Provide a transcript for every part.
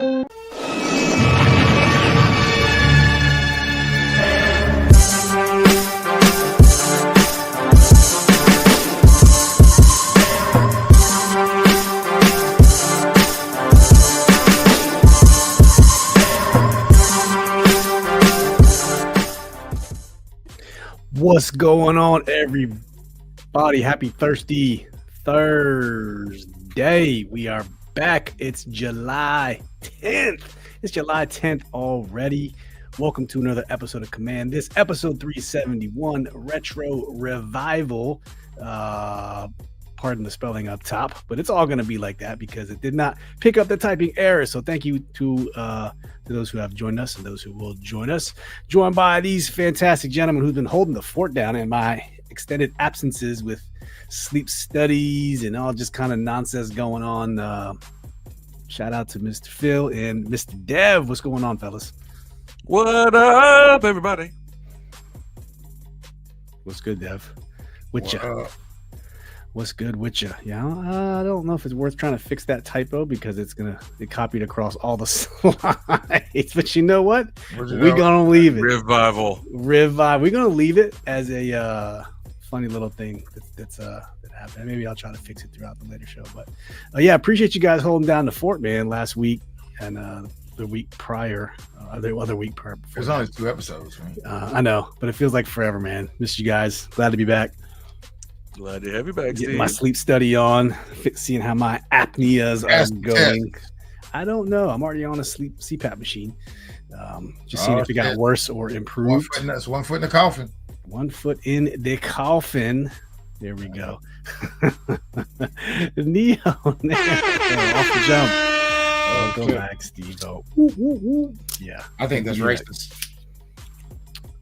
What's going on, everybody? Happy Thursday. We are back. It's July 10th. It's July 10th already. Welcome to another episode of Command. This episode 371, Retro Revival. Pardon the spelling up top, but it's all going to be like that because it did not pick up the typing error. So thank you to those who have joined us and those who will join us. Joined by these fantastic gentlemen who've been holding the fort down in my extended absences with sleep studies and all just kind of nonsense going on. Shout out to Mr. Phil and Mr. Dev. What's going on, fellas? What up, everybody? What's good, Dev? What's good with you? Yeah, I don't know if it's worth trying to fix that typo because it copied across all the slides. But you know what? We're gonna leave it. Revival. We're gonna leave it as a funny little thing that happened. Maybe I'll try to fix it throughout the later show. But yeah, appreciate you guys holding down the fort, man. Last week and the week prior, the other week prior. There's only 2 episodes, right? I know, but it feels like forever, man. Missed you guys. Glad to be back. Glad to have you back, Getting my sleep study on, seeing how my apneas are going. I don't know. I'm already on a CPAP machine. Just seeing if it got worse or improved. That's 1 foot in the coffin. 1 foot in the coffin. There we go. Neo. Off the jump. Go back, Steve. Yeah. I think that's racist.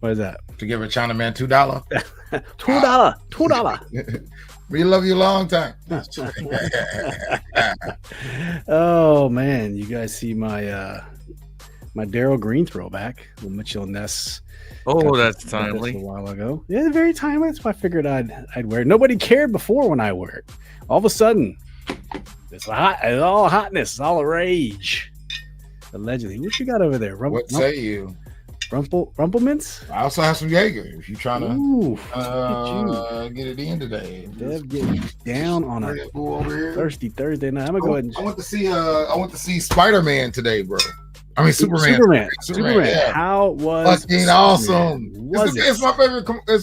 What is that? To give a Chinaman $2. $2. We love you a long time. Oh man, you guys see my my Daryl Green throwback, little Mitchell Ness. Oh, that's timely. A while ago, yeah, very timely. That's why I figured I'd wear it. Nobody cared before when I wear it. All of a sudden, it's all hotness, it's all a rage. Allegedly, what you got over there? What say you? Rumplemints? I also have some Jaeger if you're trying to get it in today. Dev getting down on a thirsty Thursday night. I'm gonna go ahead and I went to see Spider-Man today, bro. I mean Superman. Yeah. How was fucking awesome? It's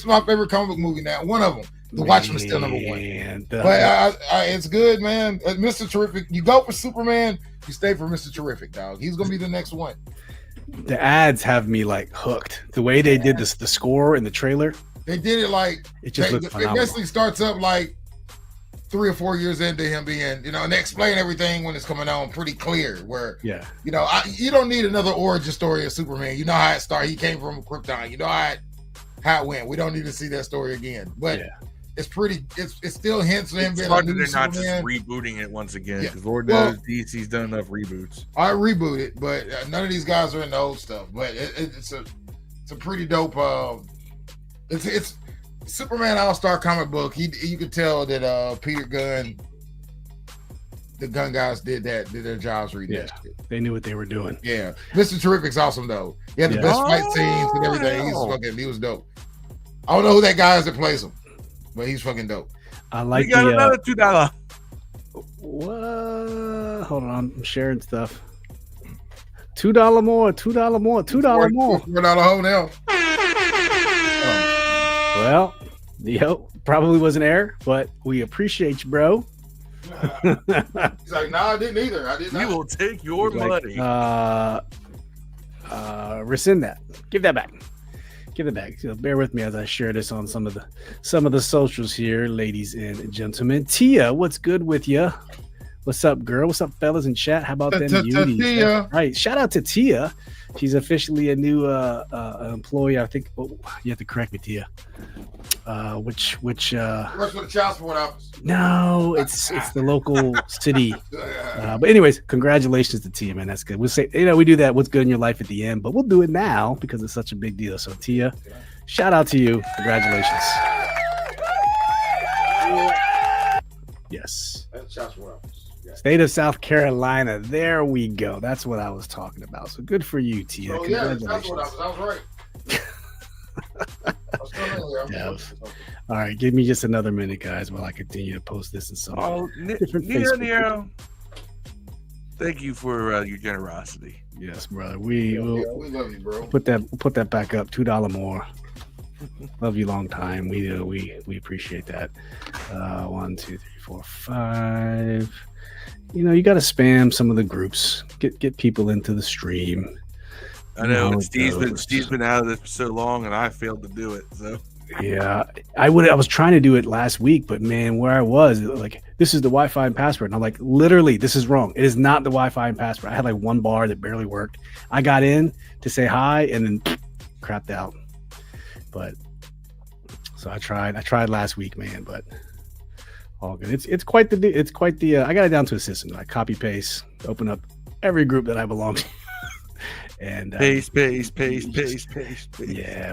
my favorite comic book movie now. One of them. The Watchmen is still number 1. But it's good, man. Mr. Terrific. You go for Superman, you stay for Mr. Terrific, dog. He's gonna be the next one. The ads have me like hooked. The way they did the score in the trailer. They did it like it just looked phenomenal. It basically starts up like 3 or 4 years into him being, and they explain everything when it's coming on pretty clear. Where you don't need another origin story of Superman. You know how it started. He came from Krypton. You know how it went. We don't need to see that story again. But it's pretty. It still hints at him being hard that they're not just rebooting it once again because Lord knows DC's done enough reboots. I reboot it, but none of these guys are in the old stuff. But it's a pretty dope. It's Superman All-Star comic book. You could tell that Peter Gunn, the Gunn guys did their jobs reading that shit. They knew what they were doing. Yeah, Mr. Terrific's awesome though. He had the best fight scenes and everything. He was dope. I don't know who that guy is that plays him. But he's fucking dope. I like. We got another $2. What? Hold on, I'm sharing stuff. $2 more. $2 more. $2 more. $4 hole now. Well, probably was an error, but we appreciate you, bro. He's like, no, I didn't either. I did not. We will take your money. Rescind that. Give that back. Give it back. So bear with me as I share this on some of the socials here, ladies and gentlemen. Tia, what's good with you? What's up, girl? What's up, fellas in chat? How about them beauties? Right. Shout out to Tia. She's officially a new employee. I think you have to correct me, Tia. Which works for the child support office. No, it's the local city. But anyways, congratulations to Tia, man. That's good. We'll say, we do that. What's good in your life at the end, but we'll do it now because it's such a big deal. So Tia, shout out to you. Congratulations. Yes. That's child support office. Yeah. State of South Carolina. There we go. That's what I was talking about. So good for you, Tia. Oh, yeah, that's what I was right. All right, give me just another minute, guys, while I continue to post this in some different Facebook. Thank you for your generosity. Yes, brother. We love you, bro. Put that back up. $2 more. Love you long time. We do. We appreciate that. 1, 2, 3, 4, 5. You got to spam some of the groups. Get people into the stream. I know Steve's been out of this for so long, and I failed to do it. So yeah, I was trying to do it last week, but man, where I was, like, this is the Wi-Fi and password, and I'm like, literally, this is wrong. It is not the Wi-Fi and password. I had like one bar that barely worked. I got in to say hi, and then crapped out. But so I tried last week, man, but all good. It's quite the I got it down to a system. I copy paste, open up every group that I belong to. And paste. Yeah,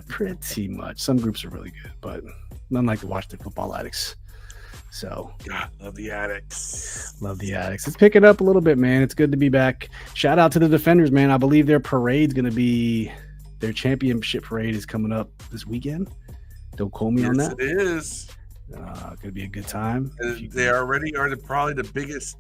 pretty much. Some groups are really good, but none like to watch the football addicts. So God, love the addicts. It's picking up a little bit, man. It's good to be back. Shout out to the Defenders, man. I believe their parade's going to be their championship parade is coming up this weekend. Don't quote me on that. It is. Could be a good time. They already are probably the biggest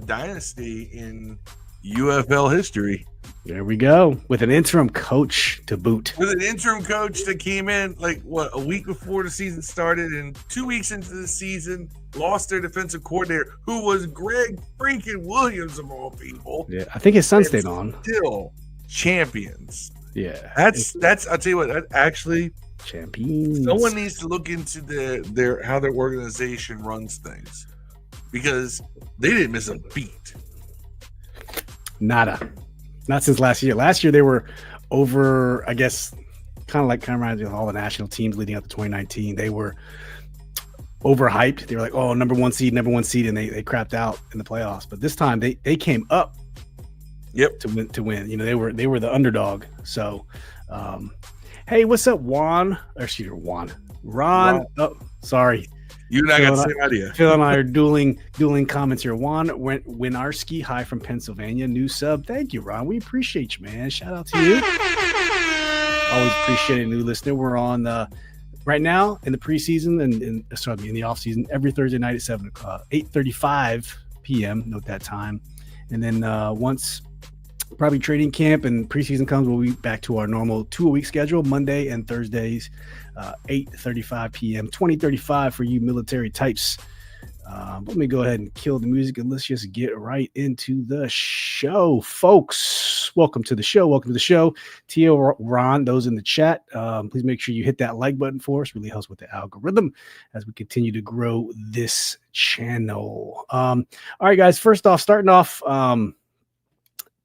dynasty in UFL history. There we go. With an interim coach to boot. With an interim coach that came in a week before the season started, and 2 weeks into the season lost their defensive coordinator, who was Greg freaking Williams of all people. Yeah, I think his son stayed on. Still champions. Yeah. That's I'll tell you what, that actually champions. Someone needs to look into their how their organization runs things, because they didn't miss a beat. Nada. Not since last year. Last year they were over, I guess, kind of reminds me of all the national teams leading up to 2019. They were overhyped. They were like, oh, number one seed, and they crapped out in the playoffs. But this time they came up. Yep. To win. They were the underdog. So, hey, what's up, Ron? Ron. Oh, sorry. You and I got the same idea. Phil and I are dueling comments here. Juan Winarski, hi from Pennsylvania, new sub. Thank you, Ron. We appreciate you, man. Shout out to you. Always appreciate a new listener. We're on right now in the preseason and in the off season every Thursday night at 8:35 p.m. Note that time, and then once probably training camp and preseason comes, we'll be back to our normal 2-a-week schedule, Monday and Thursdays, 8:35 p.m., 20:35 for you military types. Let me go ahead and kill the music and let's just get right into the show, folks. Welcome to the show. Tia, Ron, those in the chat, please make sure you hit that like button for us. Really helps with the algorithm as we continue to grow this channel. All right, guys, first off, starting off,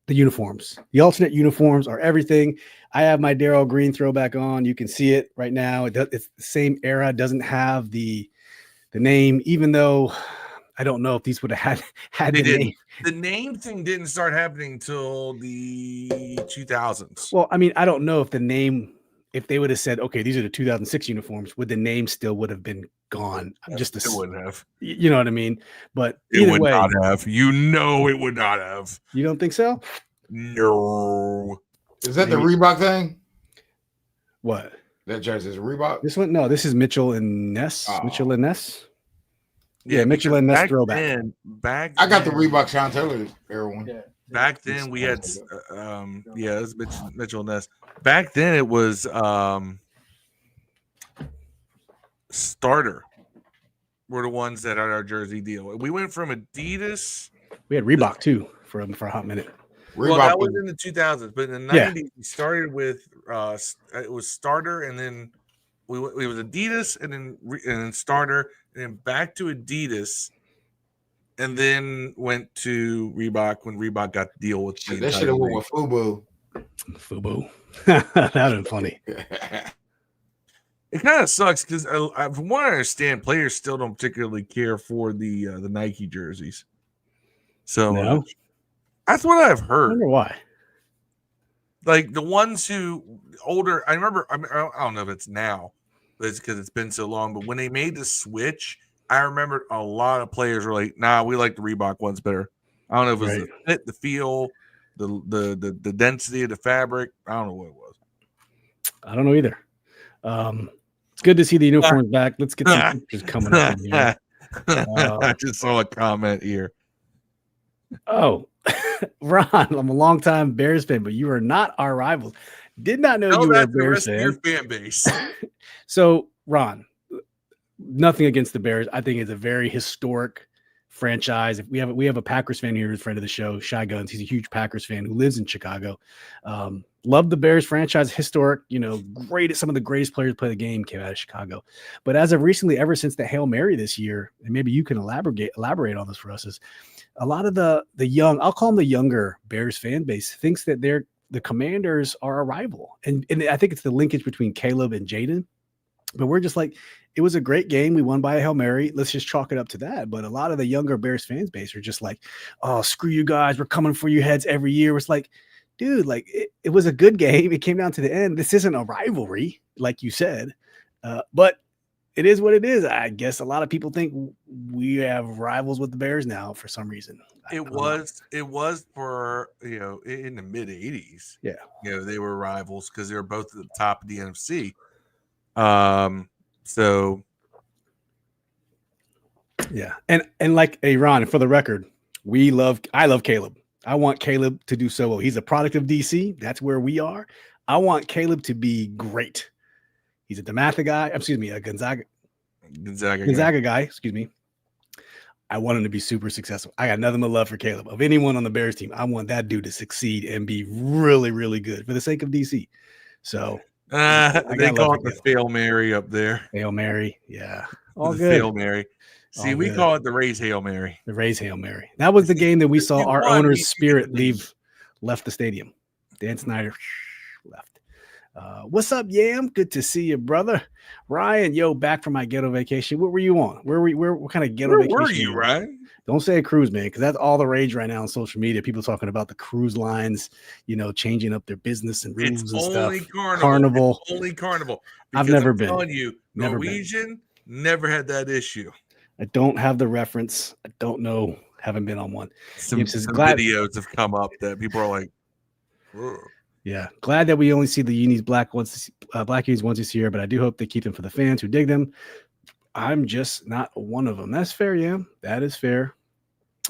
the uniforms. The alternate uniforms are everything. I have my Darryl Green throwback on. You can see it right now. It's the same era. It doesn't have the name, even though I don't know if these would have had the name. The name thing didn't start happening until the 2000s. Well, I mean, I don't know if the name, if they would have said, okay, these are the 2006 uniforms, would the name still would have been gone? It wouldn't have. You know what I mean? But it would not have. It would not have. You don't think so? No. Is that the Reebok thing? What? That jersey is Reebok? This one? No, this is Mitchell and Ness. Oh. Mitchell and Ness? Yeah, Mitchell and Ness throwback. I got the Reebok Sean Taylor era one. Yeah. Back then we had it was Mitchell and Ness. Back then it was Starter were the ones that had our jersey deal. We went from Adidas. We had Reebok too for a hot minute. Well, that was in the 2000s, but in the 90s we started with it was Starter, and then it was Adidas, and then Starter, and then back to Adidas, and then went to Reebok when Reebok got the deal with that should have went with Fubu. That'd have been funny. It kind of sucks because, from what I understand, players still don't particularly care for the Nike jerseys. So that's what I've heard. I wonder why. Like the ones who older, I remember. I don't know if it's now, but it's because it's been so long. But when they made the switch, I remember a lot of players were like, "Nah, we like the Reebok ones better." I don't know if it was the fit, the feel, the density of the fabric. I don't know what it was. I don't know either. It's good to see the uniforms back. Let's get some pictures coming up in here. I just saw a comment here. Oh, Ron, I'm a longtime Bears fan, but you are not our rivals. Did not know you were a Bears fan. Your fan base. So, Ron, nothing against the Bears. I think it's a very historic franchise. If we have a Packers fan here who's a friend of the show, Shy Guns. He's a huge Packers fan who lives in Chicago. Love the Bears franchise, historic, great. Some of the greatest players to play the game came out of Chicago. But as of recently, ever since the Hail Mary this year, and maybe you can elaborate on this for us, is a lot of the young, I'll call them the younger Bears fan base, thinks that the Commanders are a rival. And I think it's the linkage between Caleb and Jayden. But we're just like, it was a great game. We won by a Hail Mary. Let's just chalk it up to that. But a lot of the younger Bears fans base are just like, oh, screw you guys. We're coming for your heads every year. It's like, dude, like it was a good game. It came down to the end. This isn't a rivalry, like you said. But it is what it is. I guess a lot of people think we have rivals with the Bears now for some reason. It was for, in the mid 80s. Yeah. They were rivals because they were both at the top of the NFC. So yeah. And like Ron, for the record, I love Caleb. I want Caleb to do so well. He's a product of DC. That's where we are. I want Caleb to be great. He's a DeMatha guy. Excuse me, a Gonzaga guy. Excuse me. I want him to be super successful. I got nothing but love for Caleb. Of anyone on the Bears team, I want that dude to succeed and be really, really good for the sake of DC. So they call it the Hail Mary up there. Hail Mary, yeah, all the good. Hail Mary. See, we call it the Rays Hail Mary. The Rays Hail Mary. That was the game that we saw our owner's spirit left the stadium. Dan Snyder left. What's up, Yam? Good to see you, brother. Ryan, back from my ghetto vacation. What were you on? What kind of ghetto vacation? Where were you, Ryan? Don't say a cruise, man, because that's all the rage right now on social media. People talking about the cruise lines, changing up their business and rules and stuff. Carnival. It's only Carnival. I've never been. I'm telling you, Norwegian never had that issue. I don't have the reference. I don't know. Haven't been on one. Some videos have come up that people are like, ugh. Yeah, glad that we only see the unis black unis once this year, but I do hope they keep them for the fans who dig them. I'm just not one of them. That's fair, yeah. That is fair.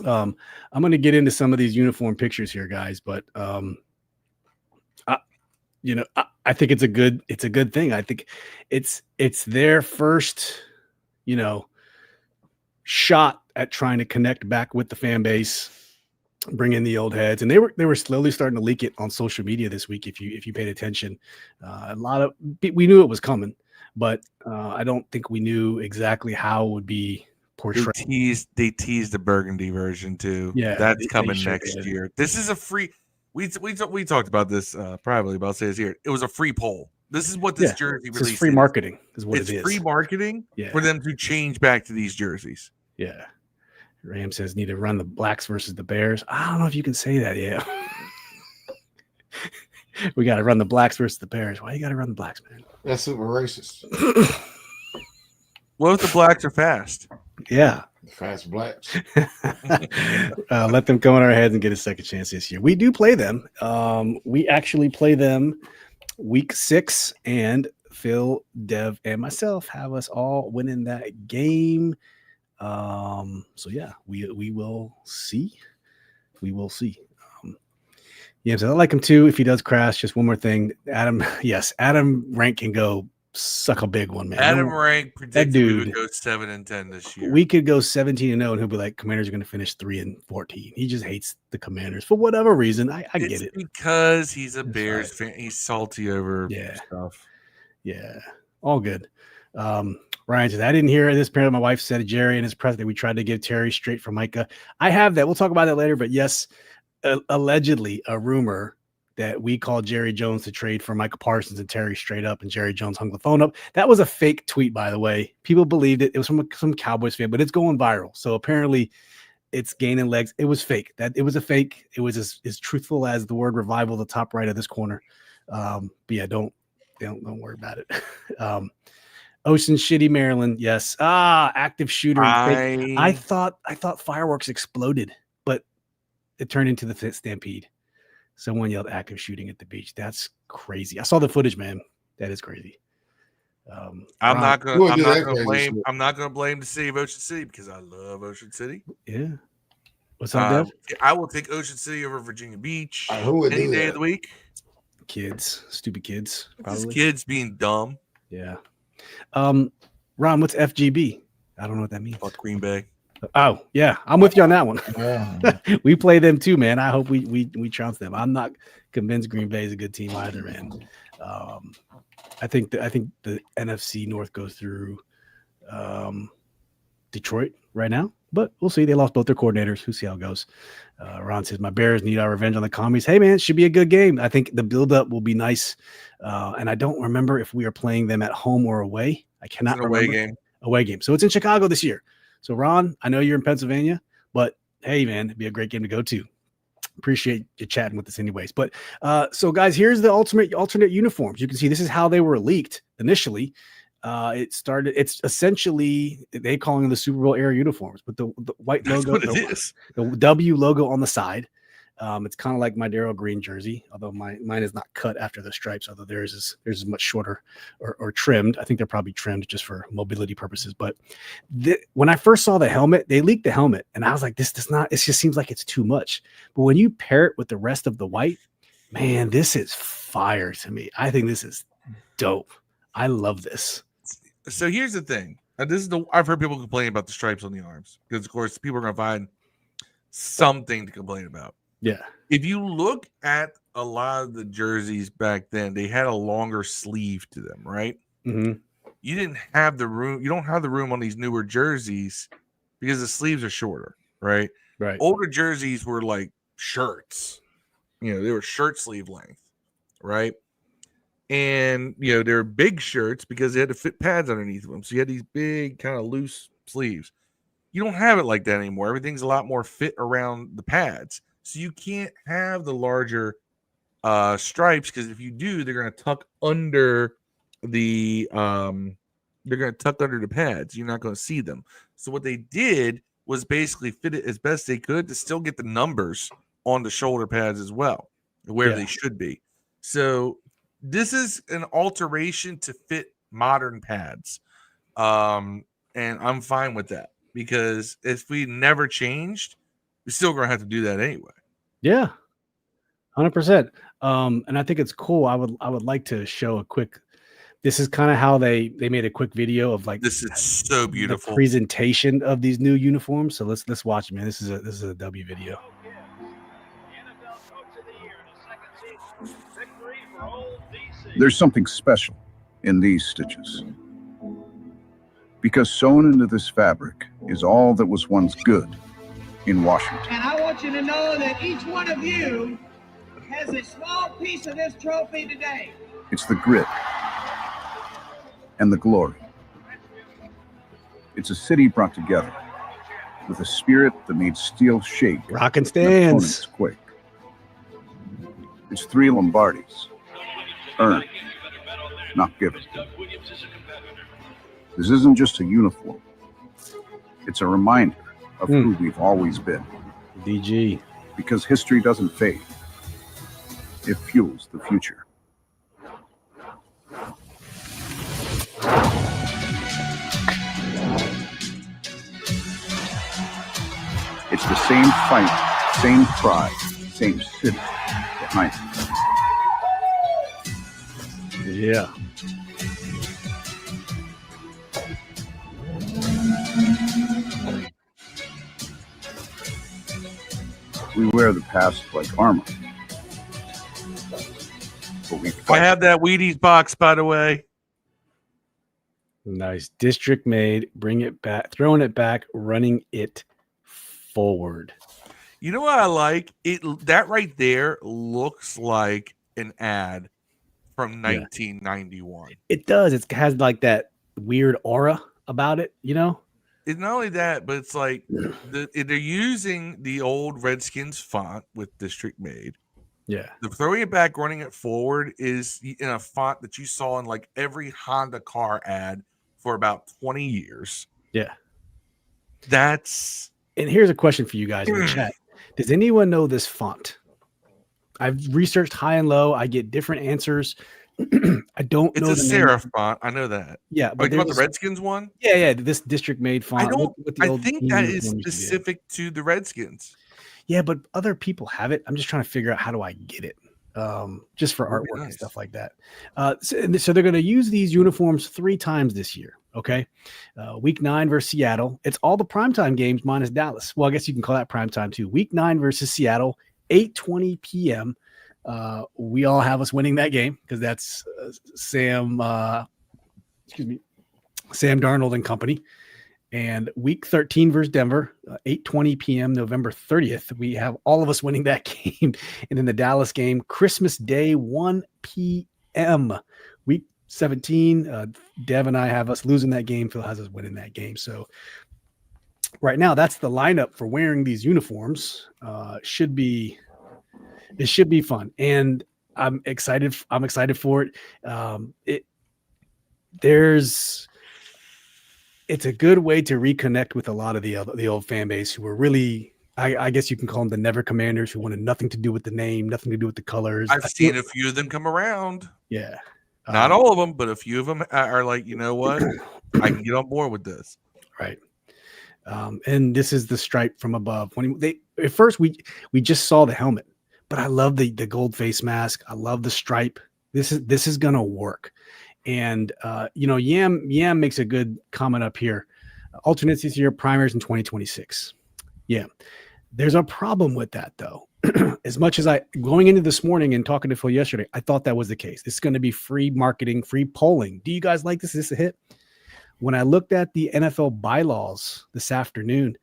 I'm going to get into some of these uniform pictures here, guys, but I think it's a good thing. I think it's their first, shot at trying to connect back with the fan base, bring in the old heads, and they were slowly starting to leak it on social media this week. If you paid attention, we knew it was coming, but I don't think we knew exactly how it would be portrayed. They teased the Burgundy version too. Yeah, that's coming next year. This is a free. We talked about this privately, but I'll say this here. It was a free poll. This is what this jersey release is. Free marketing is what it is. It's free marketing for them to change back to these jerseys. Yeah. Ram says need to run the Blacks versus the Bears. I don't know if you can say that. Yeah. We got to run the Blacks versus the Bears. Why you got to run the Blacks, man? That's super racist. What if the Blacks are fast? Yeah. Fast Blacks. Let them come on our heads and get a second chance this year. We do play them. We actually play them week 6, and Phil, Dev, and myself have us all winning that game. So yeah, we will see. We will see. So I like him too. If he does crash, just one more thing. Adam Rank can go suck a big one, man. Adam Rank predicted we would go 7-10 this year. We could go 17-0, and he'll be like, Commanders are going to finish 3-14. He just hates the Commanders for whatever reason. I get it. Because he's a Bears fan. He's salty over stuff. Yeah, all good. Ryan says, I didn't hear this. Apparently, my wife said Jerry and his president, we tried to give Terry straight for Micah. I have that. We'll talk about that later. But yes, allegedly a rumor that we called Jerry Jones to trade for Micah Parsons and Terry straight up, and Jerry Jones hung the phone up. That was a fake tweet, by the way. People believed it. It was from some Cowboys fan, but it's going viral. So apparently it's gaining legs. It was fake. It was a fake. It was as truthful as the word revival, the top right of this corner. But yeah, don't worry about it. Ocean Shitty, Maryland. Yes. Active shooter. I thought fireworks exploded, but it turned into the Stampede. Someone yelled active shooting at the beach. That's crazy. I saw the footage, man. That is crazy. I'm not gonna blame the city of Ocean City because I love Ocean City. Yeah. What's up, Dev? I will take Ocean City over Virginia Beach any day of the week. Kids, stupid kids. Probably. Kids being dumb. Yeah. Ron, what's FGB? I don't know what that means. Fuck Green Bay. Oh yeah, I'm with you on that one. We play them too, man. I hope we trounce them. I'm not convinced Green Bay is a good team either, man. I think the NFC North goes through Detroit right now, but we'll see. They lost both their coordinators. We'll see how it goes. Ron says my Bears need our revenge on the commies. Hey man, it should be a good game. I think the buildup will be nice. And I don't remember if we are playing them at home or away. I cannot remember. Away game. So it's in Chicago this year. So Ron, I know you're in Pennsylvania, but hey man, it'd be a great game to go to. Appreciate you chatting with us anyways. But so guys, here's the alternate uniforms. You can see this is how they were leaked initially. It's essentially they calling them the Super Bowl era uniforms with the white logo, the W logo on the side. It's kind of like my Darryl Green jersey, although mine is not cut after the stripes, although theirs is much shorter or trimmed. I think they're probably trimmed just for mobility purposes. But when I first saw the helmet, they leaked the helmet, and I was like, this does not. It just seems like it's too much. But when you pair it with the rest of the white, man, this is fire to me. I think this is dope. I love this. So here's the thing. I've heard people complain about the stripes on the arms because, of course, people are going to find something to complain about. Yeah. If you look at a lot of the jerseys back then, they had a longer sleeve to them, right? Mm-hmm. You didn't have the room. You don't have the room on these newer jerseys because the sleeves are shorter, right? Right. Older jerseys were like shirts. They were shirt sleeve length, right? And, they were big shirts because they had to fit pads underneath them. So you had these big kind of loose sleeves. You don't have it like that anymore. Everything's a lot more fit around the pads. So you can't have the larger stripes because if you do, they're going to tuck under the pads. You're not going to see them. So what they did was basically fit it as best they could to still get the numbers on the shoulder pads as well, where they should be. So this is an alteration to fit modern pads. And I'm fine with that because if we never changed, we're still going to have to do that anyway. Yeah, 100%. And I think it's cool. I would like to show a quick. This is kind of how they made a quick video of like this is so beautiful the presentation of these new uniforms. So let's watch it, man. This is a W video. There's something special in these stitches. Because sewn into this fabric is all that was once good in Washington. And I want you to know that each one of you has a small piece of this trophy today. It's the grit and the glory. It's a city brought together with a spirit that made steel shake. Rockin' stands. Quake. It's 3 Lombardis. Earned, not given. This isn't just a uniform. It's a reminder of who we've always been. DG. Because history doesn't fade. It fuels the future. It's the same fight, same pride, same city behind it. Yeah. We wear the past like armor. But we I have that Wheaties box, by the way. Nice. District made, bring it back, throwing it back, running it forward. You know what I like? That right there looks like an ad from 1991. It does. It has like that weird aura about it, It's not only that, but it's like they're using the old Redskins font with District Made. Yeah. The throwing it back, running it forward is in a font that you saw in like every Honda car ad for about 20 years. Yeah. And here's a question for you guys in the chat. Does anyone know this font? I've researched high and low. I get different answers. I don't know. It's a serif font. I know that. Yeah, but you want the Redskins one? Yeah. This district made font. I think that is specific to the Redskins. Yeah, but other people have it. I'm just trying to figure out how do I get it, just for artwork and stuff like that. So they're going to use these uniforms 3 times this year. Okay, Week 9 versus Seattle. It's all the primetime games minus Dallas. Well, I guess you can call that primetime too. Week 9 versus Seattle, 8:20 p.m. We all have us winning that game because that's Sam Darnold and company. And week 13 versus Denver, 8:20 p.m. November 30th. We have all of us winning that game. And then the Dallas game, Christmas Day, 1 p.m. Week 17, Dev and I have us losing that game. Phil has us winning that game. So right now, that's the lineup for wearing these uniforms. It should be fun. And I'm excited. I'm excited for it. It's a good way to reconnect with a lot of the old fan base who were really, I guess you can call them the Never Commanders, who wanted nothing to do with the name, nothing to do with the colors. I've seen a few of them come around. Yeah. Not all of them, but a few of them are like, you know what? I can get on board with this. Right. And this is the stripe from above. At first we just saw the helmet, but I love the gold face mask. I love the stripe. This is going to work. And, Yam makes a good comment up here. Alternates this year, primaries in 2026. Yeah. There's a problem with that, though. As much as going into this morning and talking to Phil yesterday, I thought that was the case. This is going to be free marketing, free polling. Do you guys like this? Is this a hit? When I looked at the NFL bylaws this afternoon,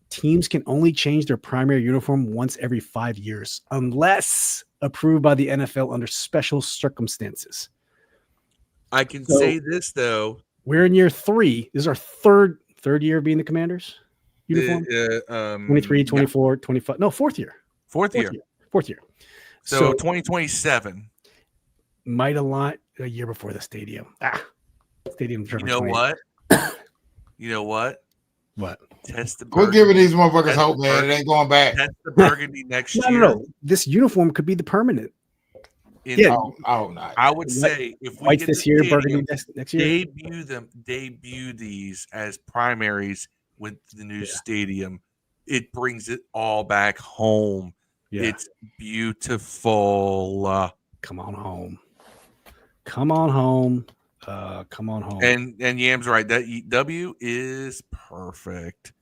teams can only change their primary uniform once every 5 years, unless approved by the NFL under special circumstances. I can say this, though. We're in year 3. This is our third year of being the Commanders uniform. 23, 24, 25. No, fourth year. Fourth year. So 2027. Might align a year before the stadium. Stadium. You know what? You know what? What? Test the We're giving these motherfuckers hope, man. It ain't going back. Test the Burgundy next year. No. This uniform could be the permanent. I hope not. I would say if we Whites this year, Burgundy next year, debut these as primaries with the new stadium. It brings it all back home. Yeah. It's beautiful. Come on home. Come on home. And Yam's right. That W is perfect.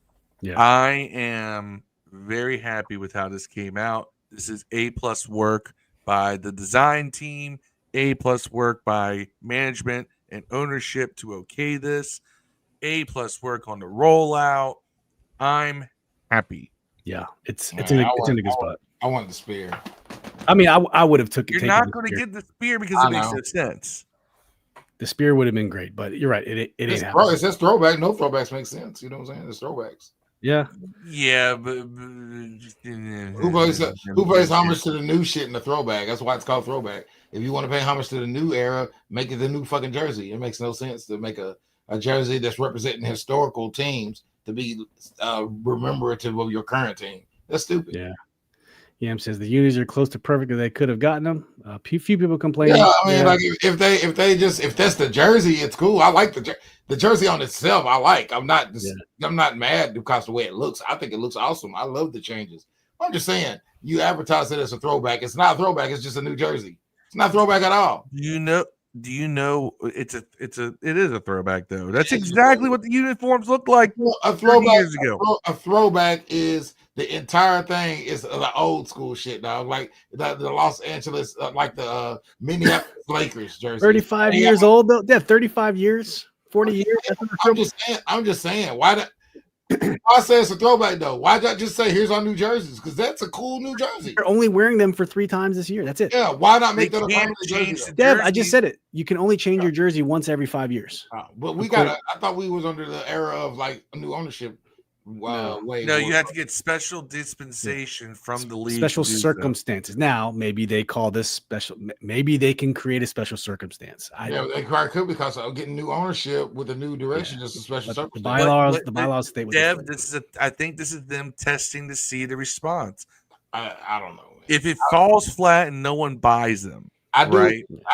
Yeah. I am very happy with how this came out. This is A+ work by the design team, A+ work by management and ownership to okay this, A+ work on the rollout. I'm happy. Yeah, it's in a good spot. I want the spear. I mean, I would have took it. You're not going to get the spear because it makes no sense. The spear would have been great, but you're right. It ain't happening. It says throwback. No throwbacks make sense. You know what I'm saying? It's throwbacks. Yeah. Yeah, but who pays homage to the new shit in the throwback? That's why it's called throwback. If you want to pay homage to the new era, make it the new fucking jersey. It makes no sense to make a jersey that's representing historical teams to be rememorative of your current team. That's stupid. Yeah. Yam says the unis are close to perfect if they could have gotten them. Few people complain. Yeah, I mean, like if that's the jersey, it's cool. I like the jersey on itself. I like. I'm not mad because of the way it looks. I think it looks awesome. I love the changes. I'm just saying, you advertise it as a throwback. It's not a throwback. It's just a new jersey. It's not throwback at all. Do you know it is a throwback though? That's exactly what the uniforms looked like a throwback years ago. A throwback is the entire thing is the old school shit, dog. Like the Los Angeles, like the Minneapolis Lakers jersey. 35 years old though. Yeah, 35 years, 40 years. I'm just saying. Why I say it's a throwback though? Why not just say here's our new jerseys? Because that's a cool new jersey. They're only wearing them for 3 times this year. That's it. Yeah. Why not make that a permanent jersey? Dev, I just said it. You can only change your jersey once every 5 years. But I thought we was under the era of like a new ownership. way. No, you have to get special dispensation from the league. Special circumstances. Now, maybe they call this special. Maybe they can create a special circumstance. Yeah, they probably could because of getting new ownership with a new direction. Just a special circumstance. The bylaws state. Dev, I think this is them testing to see the response. I don't know. If it falls flat and no one buys them, I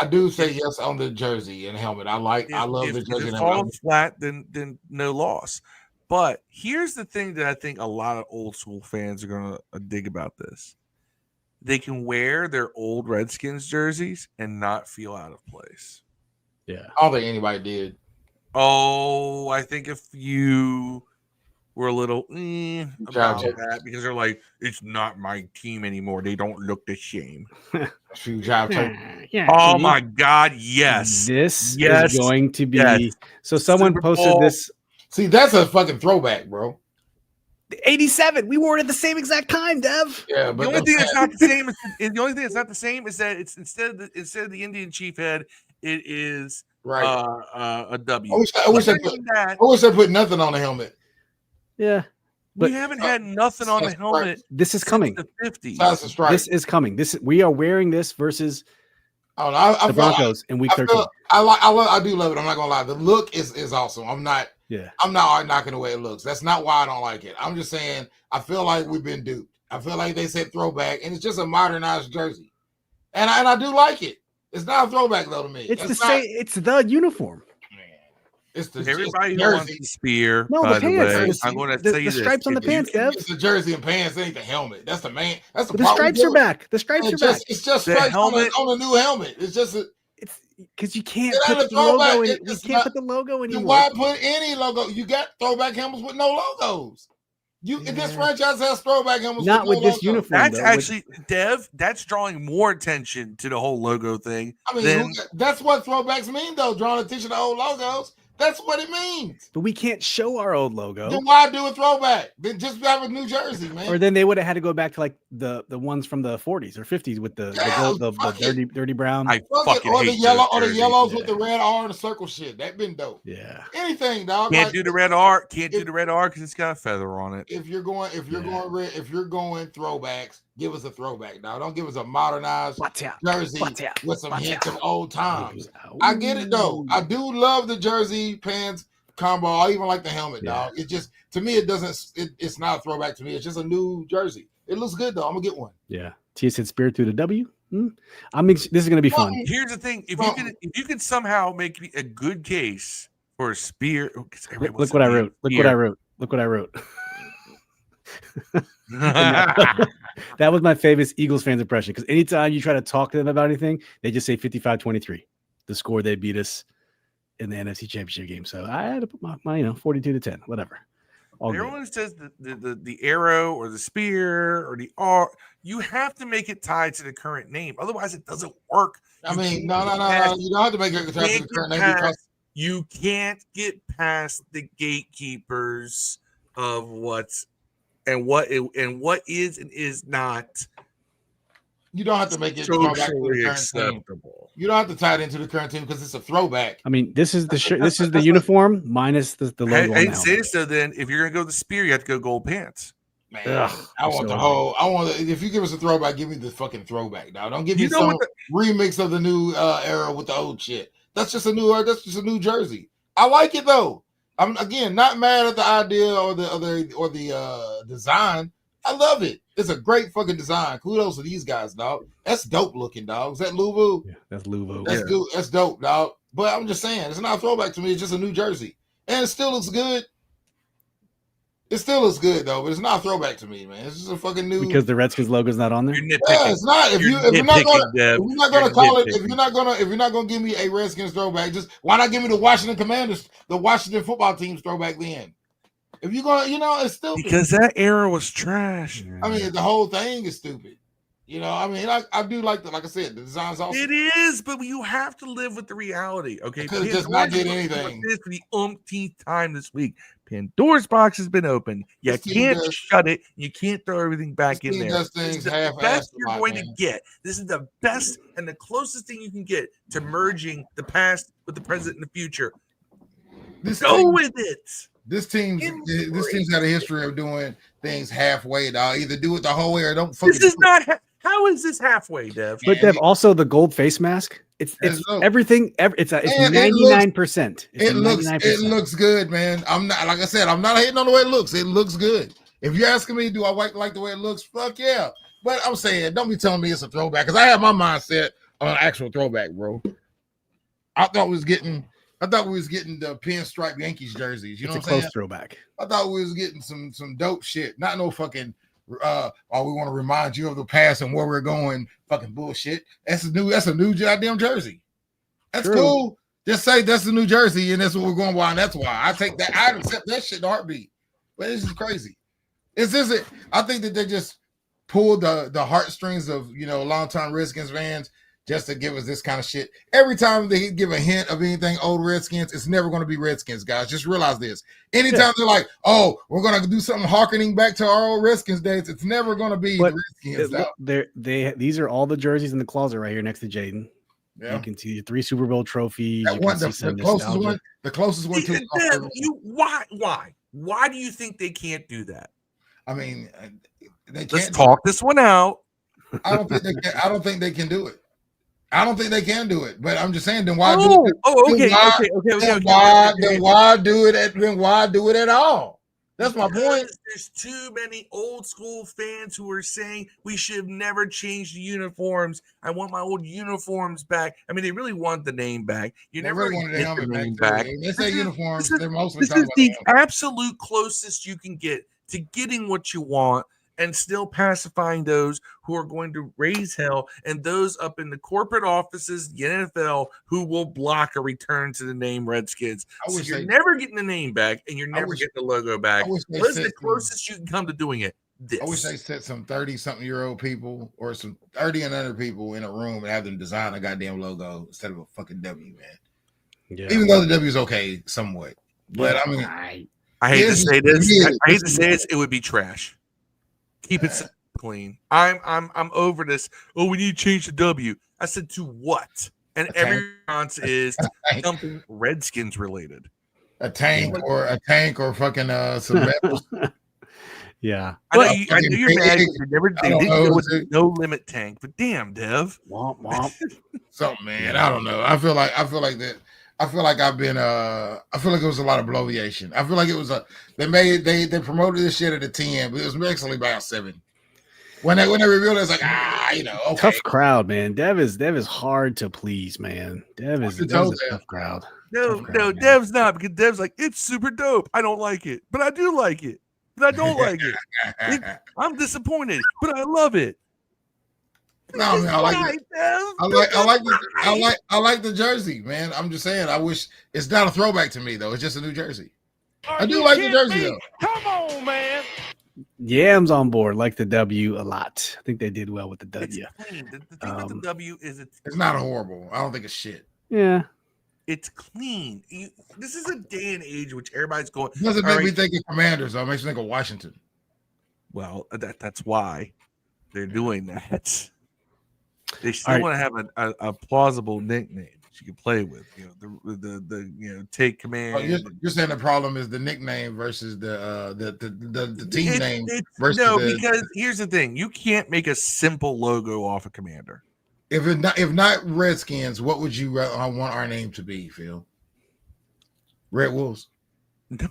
do say yes on the jersey and helmet. I love the jersey. If it falls flat, then no loss. But here's the thing that I think a lot of old school fans are going to dig about this. They can wear their old Redskins jerseys and not feel out of place. Yeah. I don't think anybody did. Oh, I think if you were a little about that because they're like, it's not my team anymore. They don't look the same. Oh my God, yes. This is going to be so someone posted this. See, that's a fucking throwback, bro. 87. We wore it at the same exact time, Dev. Yeah, but the only thing that's not the same is that it's instead of the Indian chief head, it is a W. I wish I put nothing on the helmet. Yeah. But we haven't had nothing on the helmet. This is coming. The 50s. This is coming. We are wearing this versus the Broncos in week 13. I do love it. I'm not gonna lie. The look is awesome. I'm not knocking the way it looks. That's not why I don't like it. I'm just saying I feel like we've been duped. I feel like they said throwback, and it's just a modernized jersey, and I do like it. It's not a throwback though to me. It's It's the uniform. It's the everybody who wants the spear. No, by the pants. I'm going to say the stripes on the pants, Dev. It's the jersey and pants. It ain't the helmet. That's the main. That's the stripes are back. The stripes are back. It's just stripes on a new helmet. It's just it's because you can't put the logo in. You can't put the logo anymore. Why put any logo? You got throwback helmets with no logos. This franchise has throwback helmets. Not with this uniform. That's actually Dev. That's drawing more attention to the whole logo thing. I mean, that's what throwbacks mean, though. Drawing attention to old logos. That's what it means. But we can't show our old logo. Then why do a throwback? Then just have a New Jersey, man. Or then they would have had to go back to like the ones from the 40s or 50s with the dirty brown. I fucking hate the yellows with the red R and the circle shit. That been dope. Yeah. Anything, dog. Can't do the red R. Can't do the red R because it's got a feather on it. If you're going throwbacks, give us a throwback, dog. Don't give us a modernized jersey with some hints of old times. I get it though. I do love the jersey pants combo. I even like the helmet, dog. It just to me, it's not a throwback to me. It's just a new jersey. It looks good though. I'm gonna get one. Yeah. Tia said spirit through the W. I mean, this is gonna be fun. Here's the thing: if you can somehow make a good case for a spear, look what I wrote. Look what I wrote. That was my favorite Eagles fans impression because anytime you try to talk to them about anything, they just say 55-23, the score they beat us in the NFC Championship game. So I had to put my 42-10, whatever. Everyone says the arrow or the spear or the R, you have to make it tied to the current name. Otherwise, it doesn't work. No. You don't have to make it tied to the current name because you can't get past the gatekeepers of what is and is not. You don't have to make it socially acceptable. You don't have to tie it into the current team because it's a throwback. I mean, this is the shirt. This is the uniform minus the logo. Hey, say so. Then, if you're gonna go the spear, you have to go gold pants. Man, if you give us a throwback, give me the fucking throwback. Now, don't give me some remix of the new era with the old shit. That's just a new jersey. I like it though. I'm again not mad at the idea or the design. I love it. It's a great fucking design. Kudos to these guys, dog. That's dope looking, dog. Is that Louvu? Yeah, that's Louvu. That's dope, dog. But I'm just saying, it's not a throwback to me. It's just a new jersey, and it still looks good. It still looks good though, but it's not a throwback to me, man. It's just a fucking new because the Redskins logo is not on there. Yeah, it's not. If you're not gonna give me a Redskins throwback, just why not give me the Washington Commanders, the Washington football team's throwback then? If you're gonna, it's stupid because that era was trash. I mean, the whole thing is stupid. I mean, I do like like I said, the design's awesome. It is, but you have to live with the reality. Okay, because it does not get anything. This for the umpteenth time this week. Pandora's box has been opened. You can't shut it. You can't throw everything back in there. This is the best you're going to get. This is the best and the closest thing you can get to merging the past with the present and the future. Go with it. This team's got a history of doing things halfway, dog. Either do it the whole way or don't fucking. This is not. How is this halfway, Dev? But Dev, also the gold face mask. It's everything. It's 99%. It looks good, man. I'm not, like I said, I'm not hating on the way it looks. It looks good. If you're asking me, do I like the way it looks? Fuck yeah. But I'm saying, don't be telling me it's a throwback, because I have my mindset on an actual throwback, bro. I thought we was getting the pinstripe Yankees jerseys. You know what I'm saying? Close throwback. I thought we was getting some dope shit. Not no fucking we want to remind you of the past and where we're going. Fucking bullshit. That's a new goddamn jersey. That's true. Cool. Just say that's the new jersey and that's what we're going by, and that's why I take that. I accept that shit in a heartbeat. But this is crazy. I think that they just pulled the heartstrings of longtime Redskins fans just to give us this kind of shit. Every time they give a hint of anything old Redskins, it's never going to be Redskins, guys. Just realize this. Anytime they're like, oh, we're going to do something harkening back to our old Redskins days, it's never going to be the Redskins. These are all the jerseys in the closet right here next to Jayden. Yeah. You can see the 3 Super Bowl trophies. The closest one to why do you think they can't do that? I mean, let's talk this one out. I don't think they can do it. I don't think they can do it, but I'm just saying. Then why do it? Then why do it at all? That's my point. There's too many old school fans who are saying we should have never changed the uniforms. I want my old uniforms back. I mean, they really want the name back. You never wanted the name back. They say uniforms. They're mostly this is the absolute closest you can get to getting what you want, and still pacifying those who are going to raise hell, and those up in the corporate offices, the NFL, who will block a return to the name Redskins. So you're never getting the name back, and you're never getting the logo back. What is the closest you can come to doing it? This. I wish they set some 30-something-year-old people or some 30 and under people in a room and have them design a goddamn logo instead of a fucking W, man. Yeah. Even though the W is okay somewhat. But I mean, I hate to say this. It would be trash. Keep it clean. I'm over this. Oh, we need to change the W. I said to what? And every response is something Redskins related. A tank or fucking some metals. Yeah. I know you're mad. They didn't go with a no limit tank, but damn, Dev. Womp womp. Something, man. I don't know. I feel like that. I feel like it was a lot of bloviation. I feel like it was they promoted this shit at a 10, but it was basically about 7. When they revealed it, it's like, okay. Tough crowd, man. Dev is hard to please, man. Dev is a tough crowd. No, Dev's not, because Dev's like, it's super dope. I don't like it, but I do like it. But I don't like it. I'm disappointed, but I love it. No, man, I like the jersey, man. I'm just saying, I wish it's not a throwback to me though. It's just a new jersey. I do like the jersey though. Come on, man. Yam's on board, like the W a lot. I think they did well with the W. It's clean. The thing with the W is it's not horrible. I don't think it's shit. Yeah. It's clean. This is a day and age which everybody's going. It doesn't make me think of Commanders, though. It makes me think of Washington. Well, that's why they're doing that. They still want to have a plausible nickname that you can play with. The take command. You're saying the problem is the nickname versus the team name. Because here's the thing: you can't make a simple logo off a Commander. If not Redskins, what would you want our name to be, Phil? Red Wolves? No.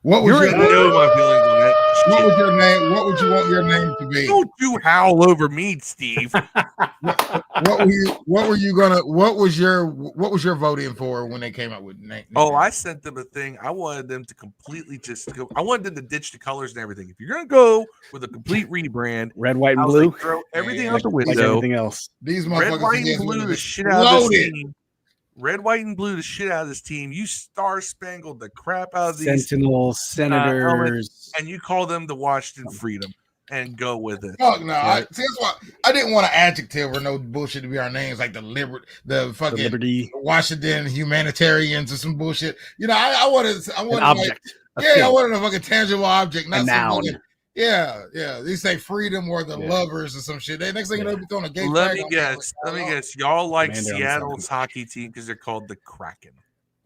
What was your my feelings on that? What was your name? What would you want your name to be? Don't you howl over me, Steve. What was your voting for when they came out with name? Oh, I sent them a thing. I wanted them to completely I wanted them to ditch the colors and everything. If you're gonna go with a complete rebrand, red, white, and blue, throw everything out the window. Like everything else. These red, white, and blue the shit out of this team. Red, white, and blue the shit out of this team. You star-spangled the crap out of these Sentinels, Senators, and you call them the Washington Freedom and go with it. Fuck no! Right? That's why I didn't want an adjective or no bullshit to be our names, like the Liberty, Washington Humanitarians or some bullshit. I wanted an object. I wanted a fucking tangible object, not a noun. Yeah. They say freedom or the lovers or some shit. Next thing you know, they'll be throwing a gay Let me guess. Y'all like Seattle's hockey team because they're called the Kraken.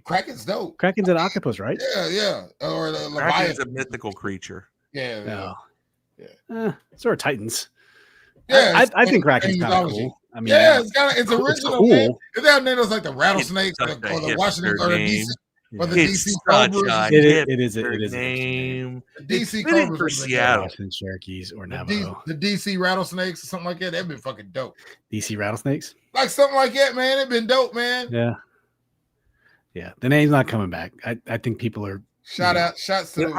Kraken's dope. Kraken's an octopus, right? Yeah. Or the Kraken's Leviathan. a mythical creature. Yeah. So are Titans. Yeah, I think Kraken's kind of mythology. cool. I mean, it's original. Cool. Man. If they have named us like the rattlesnakes or the Washington or the DC or the DC Cobras, it is a name. DC Cobras for Seattle, Washington Cherokees or Navajo. The DC rattlesnakes or something like that. They've been fucking dope. DC rattlesnakes, like something like that, man. It's been dope, man. Yeah. The name's not coming back. I think people are. Shots to the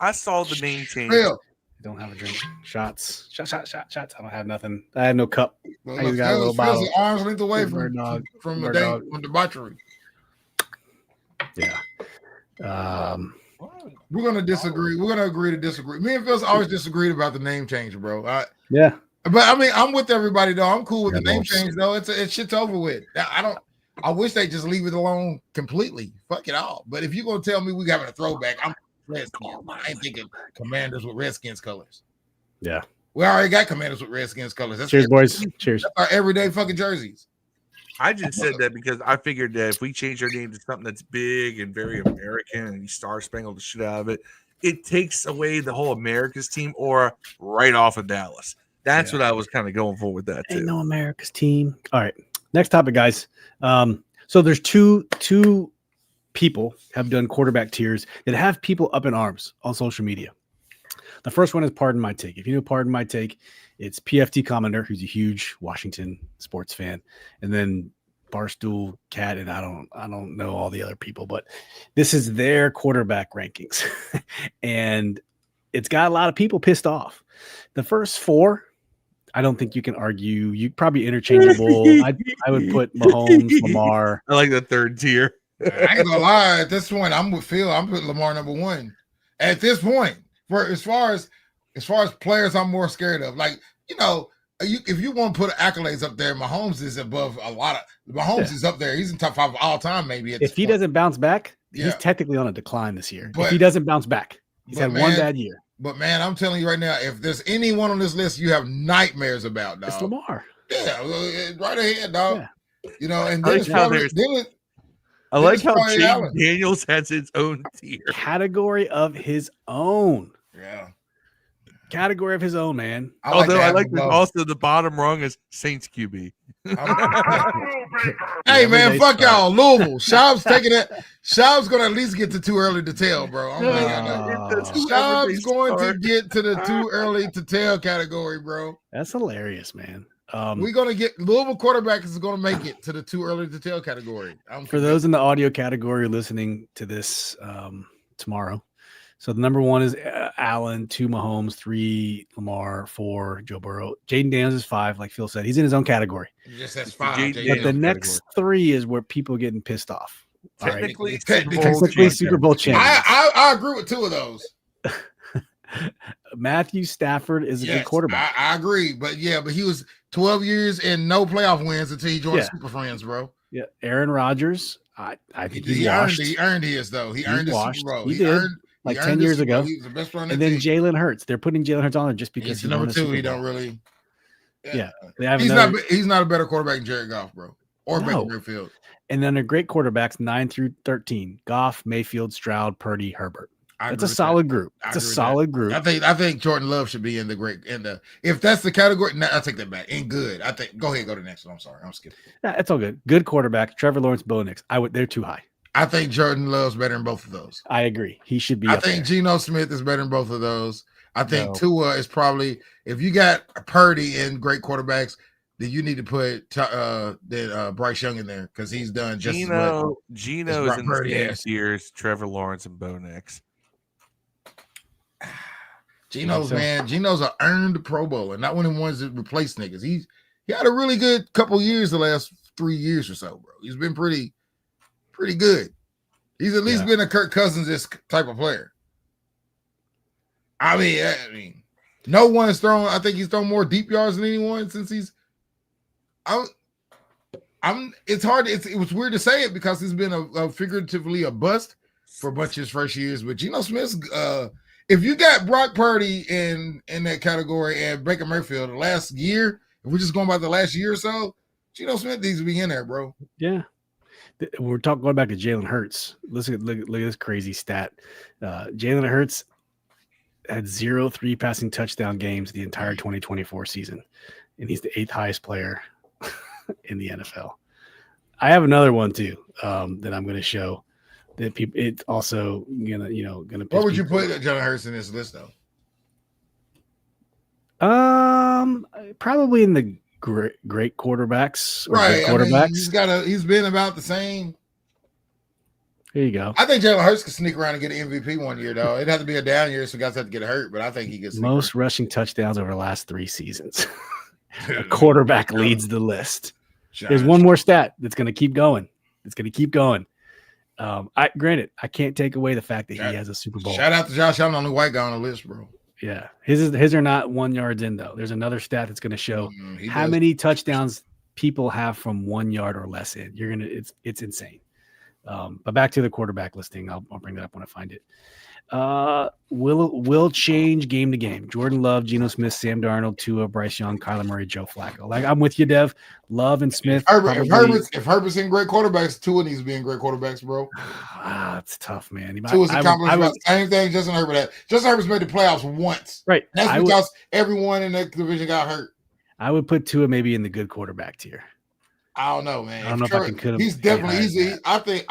I saw the name change. I don't have a drink. Shots. I don't have nothing. I had no cup. Well, I just got a little bottle. Arms length away from debauchery. Yeah. We're gonna disagree. We're gonna agree to disagree. Me and Phil's always disagreed about the name change, bro. But I mean, I'm with everybody though. I'm cool with the name change though. It's shit's over with. I wish they just leave it alone completely. Fuck it all. But if you're gonna tell me we having a throwback, I'm Redskins. I ain't thinking Commanders with Redskins colors. Yeah. We already got Commanders with Redskins colors. Cheers, boys. Cheers. That's our everyday fucking jerseys. I just said that because I figured that if we change our name to something that's big and very American and you star spangled the shit out of it, it takes away the whole America's team or right off of Dallas. That's what I was kind of going for with that too. Ain't no America's team. All right. Next topic, guys. So there's two people have done quarterback tiers that have people up in arms on social media. The first one is Pardon My Take. If you know Pardon My Take, it's PFT Commander, who's a huge Washington sports fan, and then Barstool Cat, and I don't know all the other people, but this is their quarterback rankings, and it's got a lot of people pissed off. The first four, I don't think you can argue. You probably interchangeable. I would put Mahomes, Lamar. I like the third tier. I ain't gonna lie. At this point, I'm with Phil. I'm putting Lamar number one. At this point, for as far as players, I'm more scared of. Like, if you want to put accolades up there, Mahomes is above a lot of. Mahomes is up there. He's in top 5 of all time. Maybe if he doesn't bounce back, he's technically on a decline this year. But, if he doesn't bounce back, he's had one bad year. But man, I'm telling you right now, if there's anyone on this list you have nightmares about, dog, it's Lamar. Yeah, right ahead, dog. Yeah. And then I like how Jayden Daniels has its own tier. Category of his own. Yeah. Category of his own, man. Although I like also the bottom rung is Saints QB. Hey man, fuck y'all. Louisville. Schaub's taking it. Schaub's gonna at least get to too early to tell, bro. Schaub's going to get to the too early to tell category, bro. That's hilarious, man. We're gonna get Louisville quarterback is gonna make it to the too early to tell category. For those in the audio category listening to this tomorrow. So the number 1 is Allen, 2 Mahomes, 3 Lamar, 4 Joe Burrow. Jayden Daniels is 5, like Phil said. He's in his own category. Just that's 5. But the next 3 is where people are getting pissed off. Technically Super Bowl champion. I agree with 2 of those. Matthew Stafford is a good quarterback. I agree, but he was 12 years and no playoff wins until he joined Super Friends, bro. Yeah, Aaron Rodgers. I think he earned his though. He earned his Super Bowl. He did. Like 10 years ago. He was the best player on and then Jalen Hurts. They're putting Jalen Hurts on there just because he's number 2. He don't really. Yeah. He's not a better quarterback than Jared Goff, bro. Or Baker Mayfield. And then they're great quarterbacks 9 through 13. Goff, Mayfield, Stroud, Purdy, Herbert. That's a solid group. It's a solid group. I think Jordan Love should be in the if that's the category. I'll take that back. In good. I think go ahead, go to the next one. I'm sorry. I'm skipping. Yeah, it's all good. Good quarterback. Trevor Lawrence, Bo Nix. They're too high. I think Jordan Love's better than both of those. I agree. He should be. I think Geno Smith is better than both of those. I think Tua is probably, if you got Purdy and great quarterbacks, then you need to put Bryce Young in there because he's done just Geno is in the same tiers, Trevor Lawrence and Bo Nix. Geno's an earned Pro Bowler, not one of the ones that replace niggas. He had a really good couple years the last 3 years or so, bro. He's been pretty good. He's at least been a Kirk Cousins type of player. I mean, no one's thrown. I think he's thrown more deep yards than anyone since he's. It's hard. It was weird to say it because he's been figuratively a bust for a bunch of his first years. But Geno Smith's. If you got Brock Purdy in that category and Baker Mayfield the last year, if we're just going by the last year or so, Geno Smith needs to be in there, bro. Yeah. We're going back to Jalen Hurts. Look at this crazy stat. Jalen Hurts had 0 3 passing touchdown games the entire 2024 season, and he's the 8th highest player in the NFL. I have another one too that I'm going to show. That people, it's also gonna. What would you put Jalen Hurts in this list though? Probably in the great quarterbacks. Or right, good quarterbacks. I mean, he's been about the same. Here you go. I think Jalen Hurts could sneak around and get an MVP one year though. It'd have to be a down year, so guys have to get hurt. But I think he gets most rushing touchdowns over the last 3 seasons. A quarterback leads the list. There's one more stat that's going to keep going. Granted, I can't take away the fact that he has a Super Bowl. Shout out to Josh Allen, the only white guy on the list, bro. Yeah, his are not 1 yards in though. There's another stat that's going to show how many touchdowns people have from 1 yard or less in. It's insane. But back to the quarterback listing. I'll bring that up when I find it. Will change game to game. Jordan Love, Geno Smith, Sam Darnold, Tua, Bryce Young, Kyler Murray, Joe Flacco. Like, I'm with you, Dev. Love and Smith. If Herbert's in great quarterbacks, Tua needs to be in great quarterbacks, bro. It's tough, man. Tua's accomplished about the same thing Justin Herbert had. Justin Herbert's made the playoffs once. Right. That's because everyone in that division got hurt. I would put Tua maybe in the good quarterback tier. I don't know, man. I don't know if I can. He's definitely easy. I think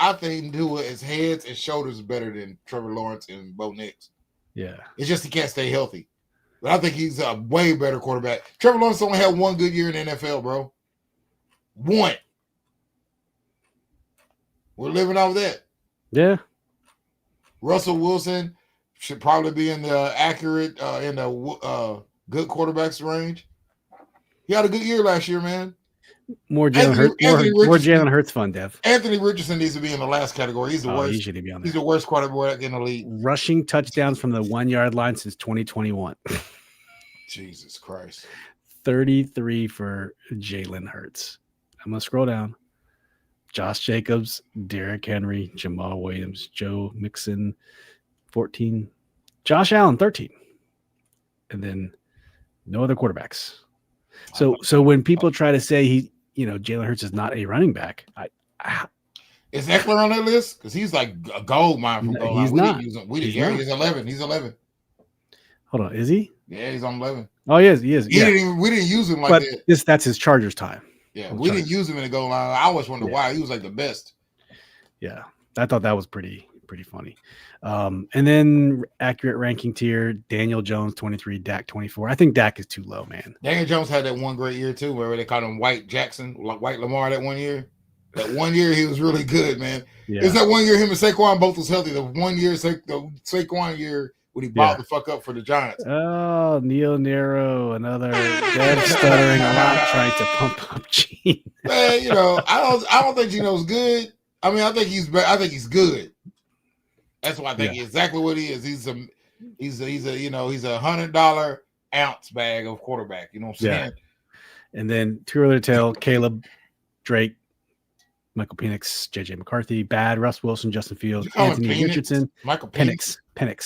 Tua is heads and shoulders better than Trevor Lawrence and Bo Nix. Yeah, it's just he can't stay healthy. But I think he's a way better quarterback. Trevor Lawrence only had 1 good year in the NFL, bro. 1. We're living off that. Yeah. Russell Wilson should probably be in the accurate, in the good quarterbacks range. He had a good year last year, man. More Jalen Hurts fun, Dev. Anthony Richardson needs to be in the last category. He's the worst. He should be on there. He's the worst quarterback in the league. Rushing touchdowns from the 1 yard line since 2021. Jesus Christ. 33 for Jalen Hurts. I'm gonna scroll down. Josh Jacobs, Derrick Henry, Jamal Williams, Joe Mixon, 14. Josh Allen, 13. And then no other quarterbacks. So when people try to say Jalen Hurts is not a running back, is Eckler on that list? Because he's like a gold mine from goal line. He's not. He's 11. He's 11. Hold on, is he? Yeah, he's on 11. Oh, he is. We didn't use him like that. That's his Chargers time. Yeah, we didn't use him in the goal line. I always wondered why. He was like the best. Yeah, I thought that was pretty funny. And then accurate ranking tier: Daniel Jones 23, Dak 24. I think Dak is too low, man. Daniel Jones had that one great year too, where they called him White Jackson, like White Lamar. That 1 year, he was really good, man. Yeah. It's that 1 year him and Saquon both was healthy. The 1 year, the Saquon year when he balled the fuck up for the Giants. Oh, Neo Nero, another dead stuttering a lot, trying to pump up Gene. Man, I don't think Geno's good. I mean, I think he's good. That's why I think exactly what he is. He's a $100 ounce bag of quarterback. You know what I'm saying? And then too early to tell: Caleb, Drake, Michael Penix, JJ McCarthy, bad Russ Wilson, Justin Fields, Anthony Richardson, Michael Penix. You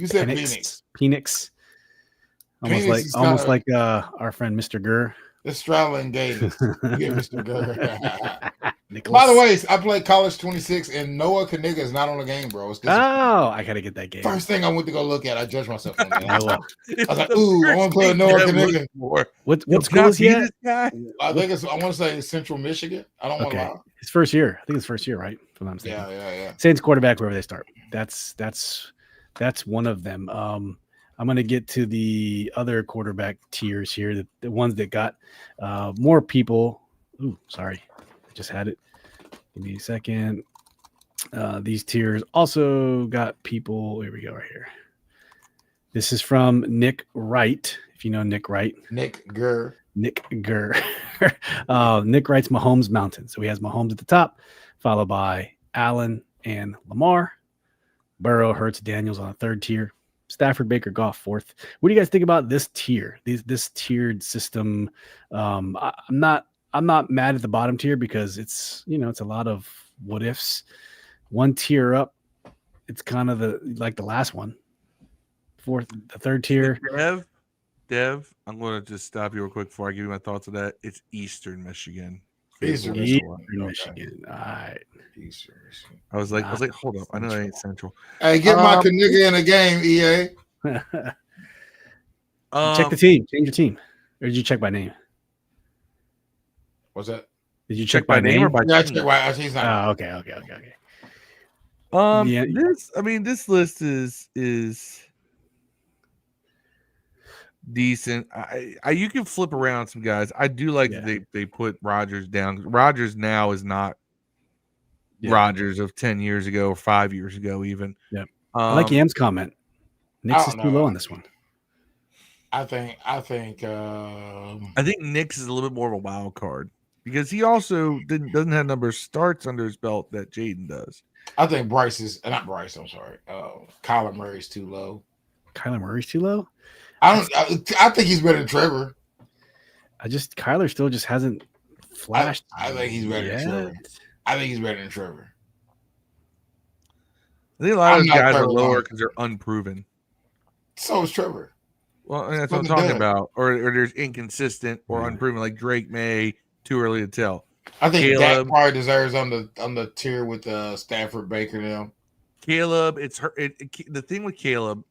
said Penix. Penix. Almost like our friend Mr. Gurr. It's straddling Gaines. Yeah, Mr. Gurr. By the way, I played College 26, and Noah Kaniga is not on the game, bro. I gotta get that game. First thing I went to go look at, I judged myself on that. I was like, "Ooh, I want to play Noah Kaniga." What school is he at? I think I want to say Central Michigan. I don't want to lie. His first year. I think it's first year, right? If I'm not mistaken. Yeah. Saints quarterback wherever they start. That's one of them. I'm going to get to the other quarterback tiers here, the ones that got more people. Ooh, sorry. I just had it. Give me a second. These tiers also got people. Here we go, right here. This is from Nick Wright. If you know Nick Wright. Nick Gurr. Nick writes Mahomes Mountain. So he has Mahomes at the top, followed by Allen and Lamar. Burrow, Hurts, Daniels on a third tier. Stafford, Baker, Goff, fourth. What do you guys think about this tier? This tiered system. I'm not mad at the bottom tier because it's a lot of what ifs. One tier up, it's kind of the last one. The third tier. Dev, I'm going to just stop you real quick before I give you my thoughts on that. It's Eastern Michigan. Eastern Michigan. All right. Eastern Michigan. I was like, hold up. I know that ain't Central. Hey, get my nigga in the game, EA. Check the team. Change your team. Or did you check by name? What's that? Did you check by name or by yeah, team? Okay. This list is decent. You can flip around some guys. I do like that they put Rodgers down. Rodgers now is not Rodgers of 10 years ago or 5 years ago even. Yeah. I like Yam's comment. Nix is too low on this one. I think Nix is a little bit more of a wild card because he also doesn't have number of starts under his belt that Jayden does. I think Bryce is not Bryce. I'm sorry. Kyler Murray's too low. Kyler Murray's too low. I think he's better than Trevor. Kyler still just hasn't flashed. I think he's better than Trevor. I think he's better than Trevor. I think a lot of guys are lower because they're unproven. So is Trevor. Well, that's what I'm talking about. Or there's inconsistent or unproven, like Drake May. Too early to tell. I think Dak probably deserves on the tier with Stafford, Baker now. Caleb, the thing with Caleb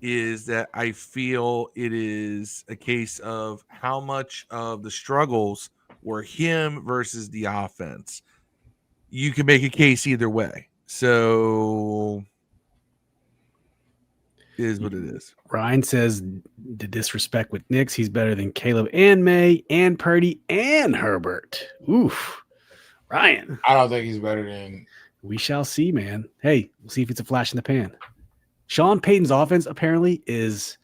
is that I feel it is a case of how much of the struggles were him versus the offense. You can make a case either way. So it is what it is. Ryan says the disrespect with Nix. He's better than Caleb and May and Purdy and Herbert. Oof. Ryan. I don't think he's better than. We shall see, man. Hey, we'll see if it's a flash in the pan. Sean Payton's offense apparently is.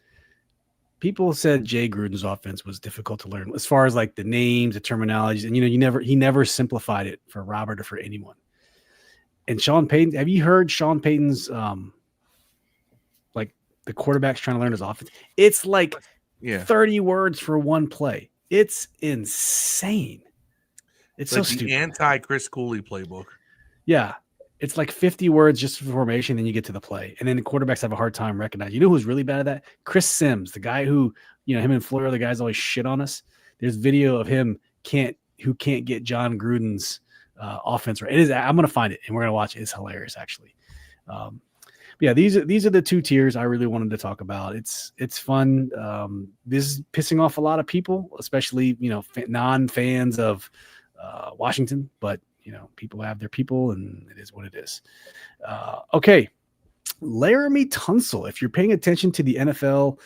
People said Jay Gruden's offense was difficult to learn as far as like the names, the terminologies, and he never simplified it for Robert or for anyone. And Sean Payton, have you heard Sean Payton's the quarterback's trying to learn his offense? It's like 30 words for one play. It's insane. It's like so stupid. Anti-Chris Cooley playbook. Yeah. It's like 50 words just for formation, then you get to the play. And then the quarterbacks have a hard time recognizing. You know who's really bad at that? Chris Sims, the guy who, him and Fleur, the guys always shit on us. There's video of him who can't get John Gruden's offense right. It is. I'm going to find it, and we're going to watch it. It's hilarious, actually. Yeah, these are the two tiers I really wanted to talk about. It's fun. This is pissing off a lot of people, especially non-fans of Washington. But people have their people, and it is what it is. Okay, Laremy Tunsil. If you're paying attention to the NFL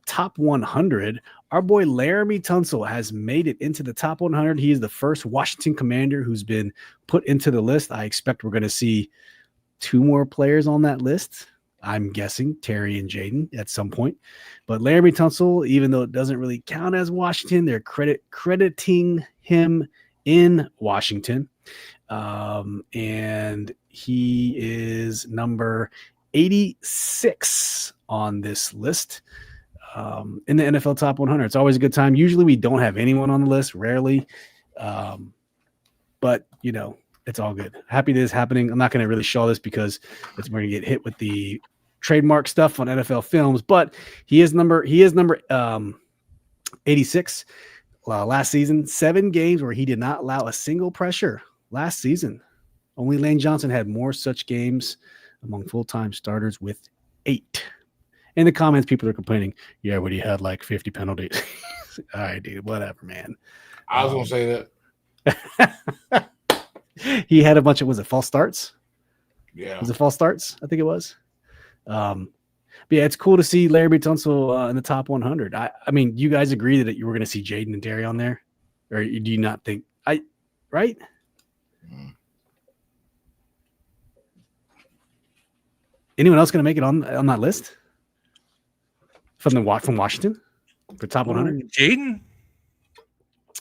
top 100, our boy Laremy Tunsil has made it into the top 100. He is the first Washington Commander who's been put into the list. I expect we're going to see 2 more players on that list. I'm guessing Terry and Jayden at some point. But Laremy Tunsil, even though it doesn't really count as Washington, they're crediting him in Washington. And he is number 86 on this list in the NFL top 100. It's always a good time. Usually we don't have anyone on the list, rarely. But, it's all good. Happy this is happening. I'm not going to really show this because we're going to get hit with the trademark stuff on NFL films, but he is number 86 last season. 7 games where he did not allow a single pressure last season. Only Lane Johnson had more such games among full-time starters with 8. In the comments, people are complaining, yeah, but he had like 50 penalties. All right, dude, whatever, man. I was going to say that. He had a bunch of, was it false starts? Yeah. Was it false starts? I think it was. But yeah, it's cool to see Laremy Tunsil in the top 100. I mean, you guys agree that you were going to see Jayden and Terry on there? Or do you not think? Right? Anyone else going to make it on that list? From Washington? For top 100? Jayden?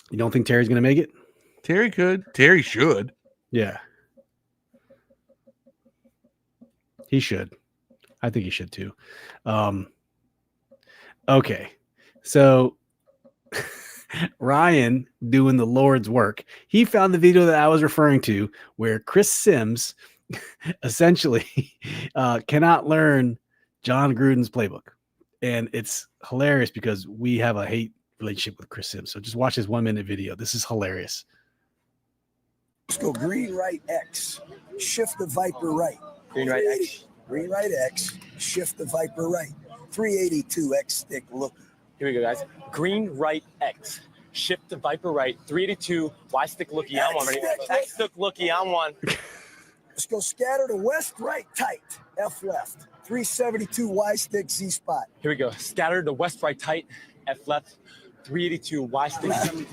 You don't think Terry's going to make it? Terry could. Terry should. Yeah. He should. I think he should too. Okay. So Ryan doing the Lord's work. He found the video that I was referring to where Chris Sims essentially cannot learn John Gruden's playbook. And it's hilarious because we have a hate relationship with Chris Sims. So just watch this 1-minute video. This is hilarious. Let's go green right X. Shift the Viper right. Green right X. Green right X. Shift the Viper right. 382 X stick look. Here we go, guys. Green right X. Shift the Viper right. 382 Y stick looky. I'm on ready. X stick looky. I'm on. Let's go scatter to west right tight. F left. 372 Y stick Z spot. Here we go. Scatter to west right tight. F left. 382 Y stick.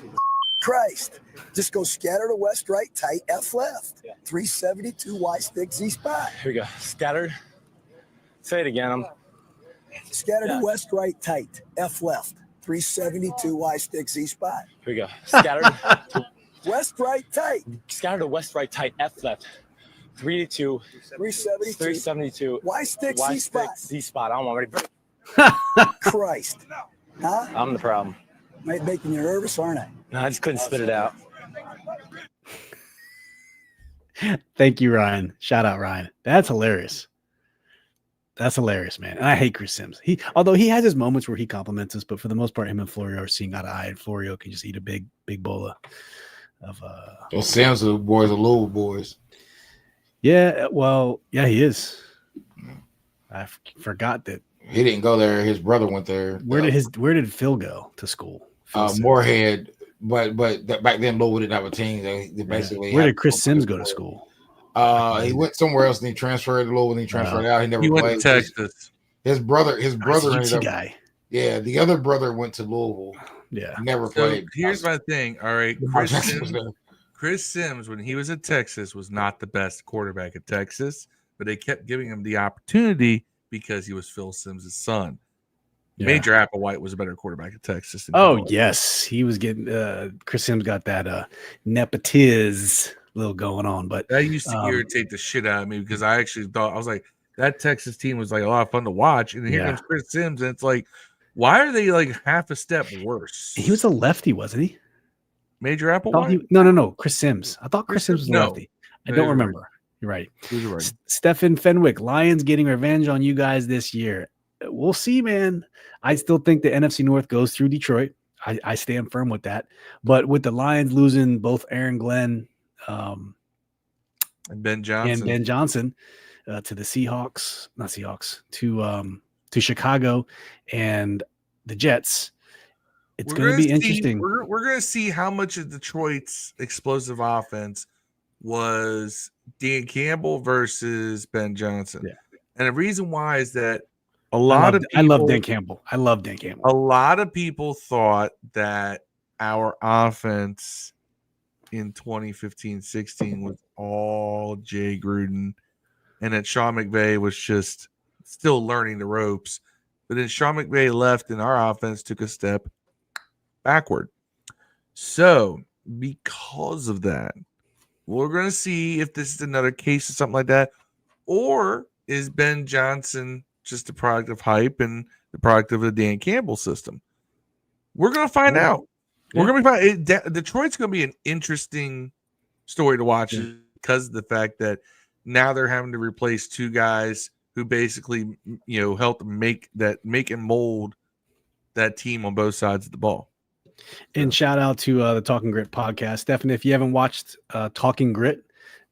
Christ. Just go scatter to west right tight. F left. 372 Y stick Z spot. Here we go. Scattered. Say it again. Scatter to west right tight. F left. 372 Y stick Z spot. Here we go. Scattered to west right tight. Scatter to west right tight. F left. 382. 372. Y stick Z spot. Z spot. I'm already. Christ. Huh? I'm the problem. Making you nervous, aren't I? No, I just couldn't spit it out. Thank you, Ryan. Shout out, Ryan. That's hilarious. That's hilarious, man. And I hate Chris Sims. Although he has his moments where he compliments us, but for the most part, him and Florio are seeing eye to eye, and Florio can just eat a big bowl of those Sims boys are little boys. Yeah, well, yeah, he is. I forgot that he didn't go there. His brother went there. Where did Phil go to school? Moorhead, but back then Louisville didn't have a team. They basically. Where did Chris Sims go to school? He went somewhere else and he transferred to Louisville and he transferred out. He never went played. to Texas. His brother ended up. Guy. Yeah, the other brother went to Louisville. Yeah, never played. Here's my thing. All right, Chris Sims, when he was at Texas, was not the best quarterback at Texas, but they kept giving him the opportunity because he was Phil Sims' son. Yeah. Major Applewhite was a better quarterback at Texas. Oh, yes. He was getting Chris Sims got that nepotiz little going on, but that used to irritate the shit out of me because I actually thought, I was like, that Texas team was like a lot of fun to watch. And here comes Chris Sims, and it's like, why are they like half a step worse? He was a lefty, wasn't he? Major Applewhite? No. Chris Sims. I thought Chris Sims was a lefty. I don't remember. Right. You're right. Stephen Fenwick, Lions getting revenge on you guys this year. We'll see, man. I still think the NFC North goes through Detroit. I stand firm with that. But with the Lions losing both Aaron Glenn and Ben Johnson to the Seahawks, not Seahawks, to Chicago and the Jets, it's going to be interesting. We're going to see how much of Detroit's explosive offense was Dan Campbell versus Ben Johnson. Yeah. And the reason why is that I love Dan Campbell. A lot of people thought that our offense in 2015-16 was all Jay Gruden and that Sean McVay was just still learning the ropes. But then Sean McVay left and our offense took a step backward. So because of that, we're going to see if this is another case of something like that, or is Ben Johnson just a product of hype and the product of the Dan Campbell system? We're going to find out. We're going to be fine. Detroit's going to be an interesting story to watch because of the fact that now they're having to replace two guys who basically, helped make and mold that team on both sides of the ball. And shout out to the Talking Grit podcast. Stephanie, if you haven't watched Talking Grit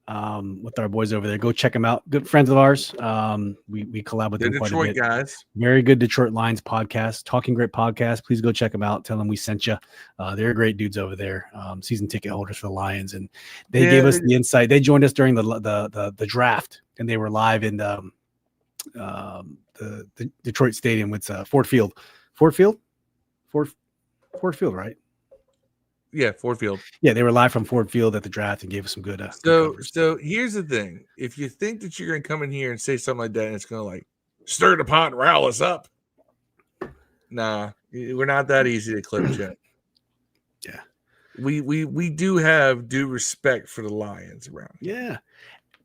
with our boys over there, go check them out. Good friends of ours. We collab with them quite Detroit a bit. Guys. Very good Detroit Lions podcast, Talking Grit podcast. Please go check them out. Tell them we sent you. They're great dudes over there. Season ticket holders for the Lions, and they gave us the insight. They joined us during the draft, and they were live in the Detroit Stadium with Ford Field. Ford Field, right? Yeah, Ford Field. Yeah, they were live from Ford Field at the draft and gave us some good. So here's the thing: if you think that you're going to come in here and say something like that, and it's going to like stir the pot and rile us up, nah, we're not that easy to clip, Jen. Yeah, we do have due respect for the Lions around. Yeah,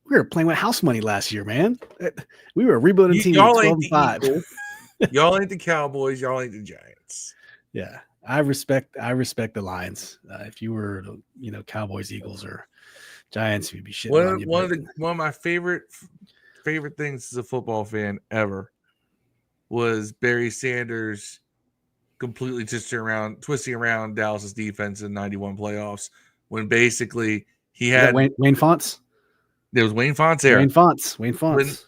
we were playing with house money last year, man. We were a rebuilding team. 12-5. Y'all ain't the Cowboys. Y'all ain't the Giants. Yeah. I respect the Lions. If you were, Cowboys, Eagles, or Giants, you'd be shitting on you. One of my favorite things as a football fan ever was Barry Sanders completely twisting around Dallas's defense in '91 playoffs when basically He had Wayne Fonts. There was Wayne Fonts there. Wayne Fonts.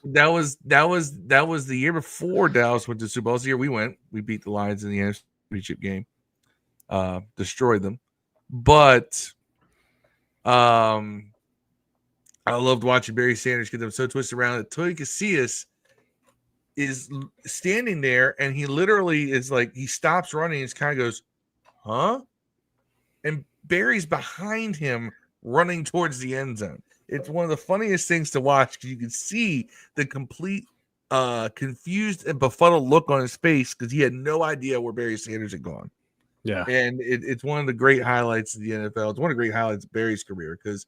That was the year before Dallas went to the Super Bowl. It was the year we went. We beat the Lions in the NFC Championship game. Destroyed them. But I loved watching Barry Sanders get them so twisted around that Tony Casillas is standing there, and he literally is like, he stops running and kind of goes, huh? And Barry's behind him running towards the end zone. It's one of the funniest things to watch because you can see the complete confused and befuddled look on his face because he had no idea where Barry Sanders had gone. Yeah. And it's one of the great highlights of the NFL. It's one of the great highlights of Barry's career because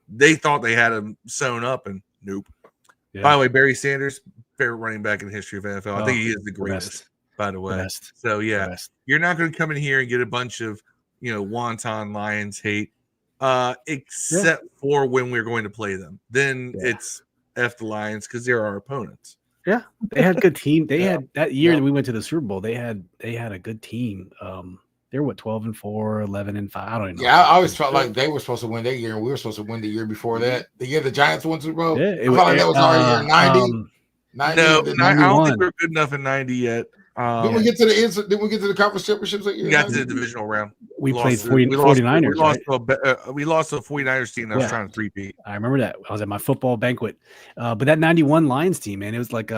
they thought they had him sewn up, and nope. Yeah. By the way, Barry Sanders, favorite running back in the history of NFL. I think he is the greatest, by the way. So, yeah, you're not going to come in here and get a bunch of, wanton Lions hate, except for when we're going to play them. Then it's F the Lions because they're our opponents. Yeah, they had a good team. They had that year that we went to the Super Bowl. They had a good team. They were 12-4, 11-5. I don't even know. Yeah, I always felt like they were supposed to win that year, and we were supposed to win the year before that. The year the Giants won Super Bowl. Yeah, I felt like that was already year 90. 90 no, I don't think we're good enough in 90 yet. Did we get to the conference championships that year? We got to the divisional round. We played 49ers. We lost to a 49ers team that was trying to three-peat. I remember that. I was at my football banquet. But that 91 Lions team, man, it was like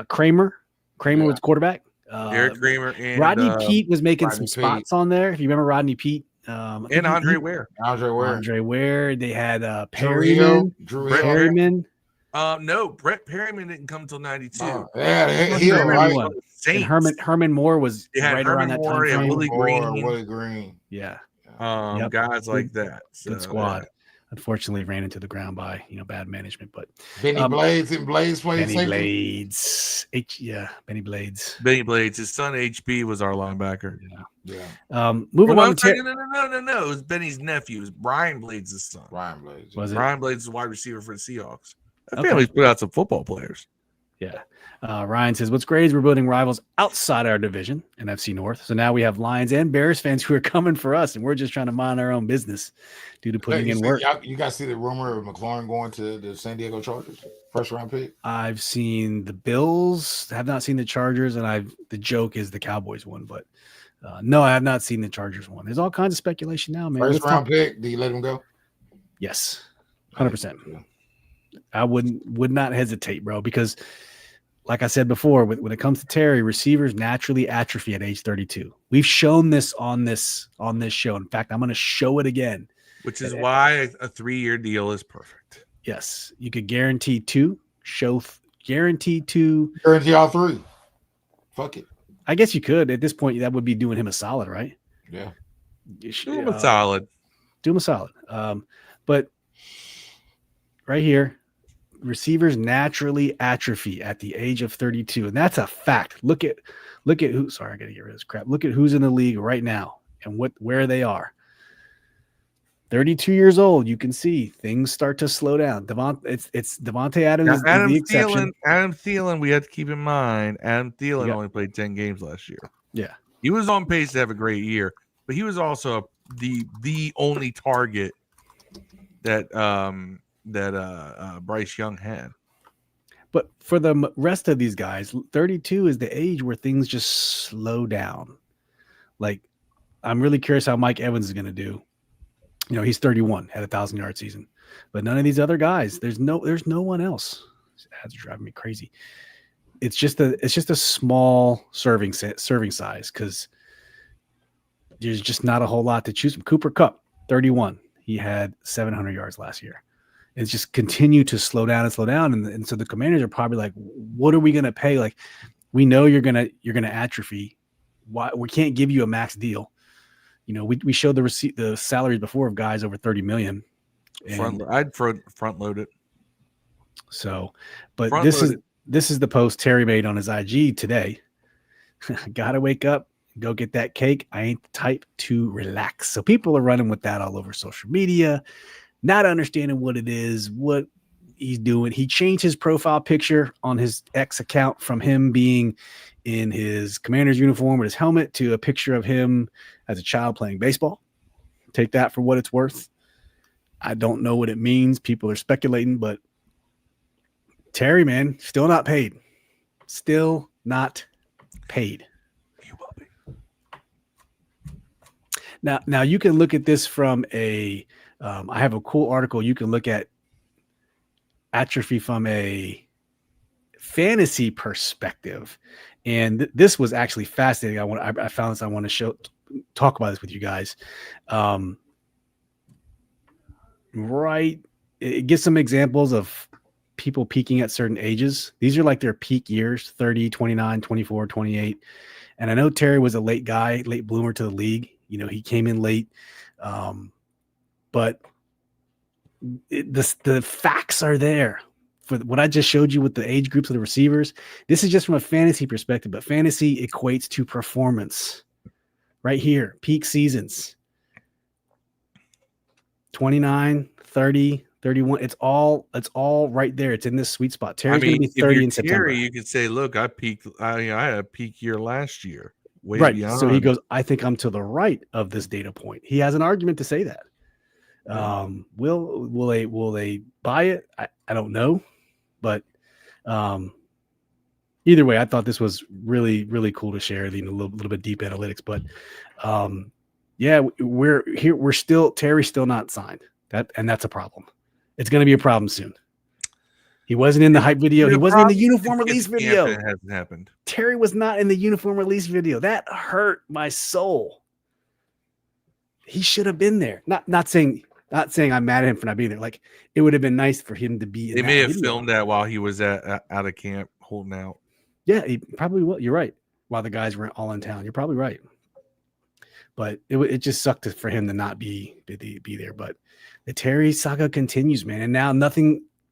Kramer. Kramer was quarterback. Eric Kramer and Rodney Peete was making some spots on there. If you remember Rodney Peete. And Andre Ware. Andre Ware. They had Perryman. Perryman. No, Brett Perryman didn't come until 92. And Herman Moore was right around that time frame. Willie Green. Yeah. Guys like that. So, good squad. Unfortunately, ran into the ground by bad management. But Benny Blades and Blades played Benny Blades. Benny Blades. Benny Blades. His son HB was our linebacker. Yeah. Moving on. No. It was Benny's nephew. It was Brian Blades' son. Brian Blades. Brian Blades is a wide receiver for the Seahawks. That family's put out some football players. Yeah. Ryan says, what's great is we're building rivals outside our division, NFC North. So now we have Lions and Bears fans who are coming for us, and we're just trying to mind our own business due to putting in work. You guys see the rumor of McLaurin going to the San Diego Chargers, first round pick? I've seen the Bills, have not seen the Chargers, and the joke is the Cowboys one, but no, I have not seen the Chargers one. There's all kinds of speculation now, man. First round pick, do you let him go? Yes, 100%. Yeah. I would not hesitate, bro, because like I said before, when it comes to Terry, receivers naturally atrophy at age 32. We've shown this on this show. In fact, I'm going to show it again. Which is why a 3-year deal is perfect. Yes. You could guarantee two, guarantee all three. Fuck it. I guess you could. At this point, that would be doing him a solid, right? Yeah. Do him a solid. Do him a solid. But right here, receivers naturally atrophy at the age of 32, and that's a fact. Look at who. Sorry, I got to get rid of this crap. Look at who's in the league right now and where they are. 32 years old. You can see things start to slow down. It's Devontae Adams. Now, Adam Thielen. We have to keep in mind. Adam Thielen only played 10 games last year. Yeah, he was on pace to have a great year, but he was also the only target that Bryce Young had. But for the rest of these guys, 32 is the age where things just slow down. Like, I'm really curious how Mike Evans is going to do. He's 31, had a 1,000-yard season, but none of these other guys. There's no one else. That's driving me crazy. It's just a small serving size because there's just not a whole lot to choose from. Cooper Kupp, 31. He had 700 yards last year. It's just continue to slow down. And so the Commanders are probably like, what are we going to pay? Like, we know you're going to atrophy. Why we can't give you a max deal. We showed the salaries before of guys over 30 million. I'd front load it. So, but this is the post Terry made on his IG today. Gotta wake up, go get that cake. I ain't the type to relax. So people are running with that all over social media, not understanding what it is, what he's doing. He changed his profile picture on his X account from him being in his Commander's uniform with his helmet to a picture of him as a child playing baseball. Take that for what it's worth. I don't know what it means. People are speculating, but Terry, man, still not paid. Still not paid. He will be. Now you can look at this from I have a cool article. You can look at atrophy from a fantasy perspective, and this was actually fascinating. I found this. I want to talk about this with you guys. Right, it gives some examples of people peaking at certain ages. These are like their peak years: 30, 29, 24, 28. And I know Terry was a late bloomer to the league. He came in late, but the facts are there. For what I just showed you with the age groups of the receivers, this is just from a fantasy perspective, but fantasy equates to performance. Right here, peak seasons, 29, 30, 31. It's all right there. It's in this sweet spot. Terry's going to be 30 in September. You could say, look, I peaked. I had a peak year last year. Way right. beyond. So he goes, I think I'm to the right of this data point. He has an argument to say that. Will they buy it? I don't know. But either way, I thought this was really, really cool to share, a little bit deep analytics. But yeah, Terry's still not signed. That's a problem. It's going to be a problem soon. He wasn't in the hype video. He wasn't in the uniform release video. It hasn't happened. Terry was not in the uniform release video. That hurt my soul. He should have been there. Not saying I'm mad at him for not being there. Like, it would have been nice for him to be in They that may have video. filmed that while he was out of camp holding out. Yeah, he probably will. You're right. While the guys were all in town. You're probably right. But it just sucked for him to not be there. But the Terry saga continues, man. And now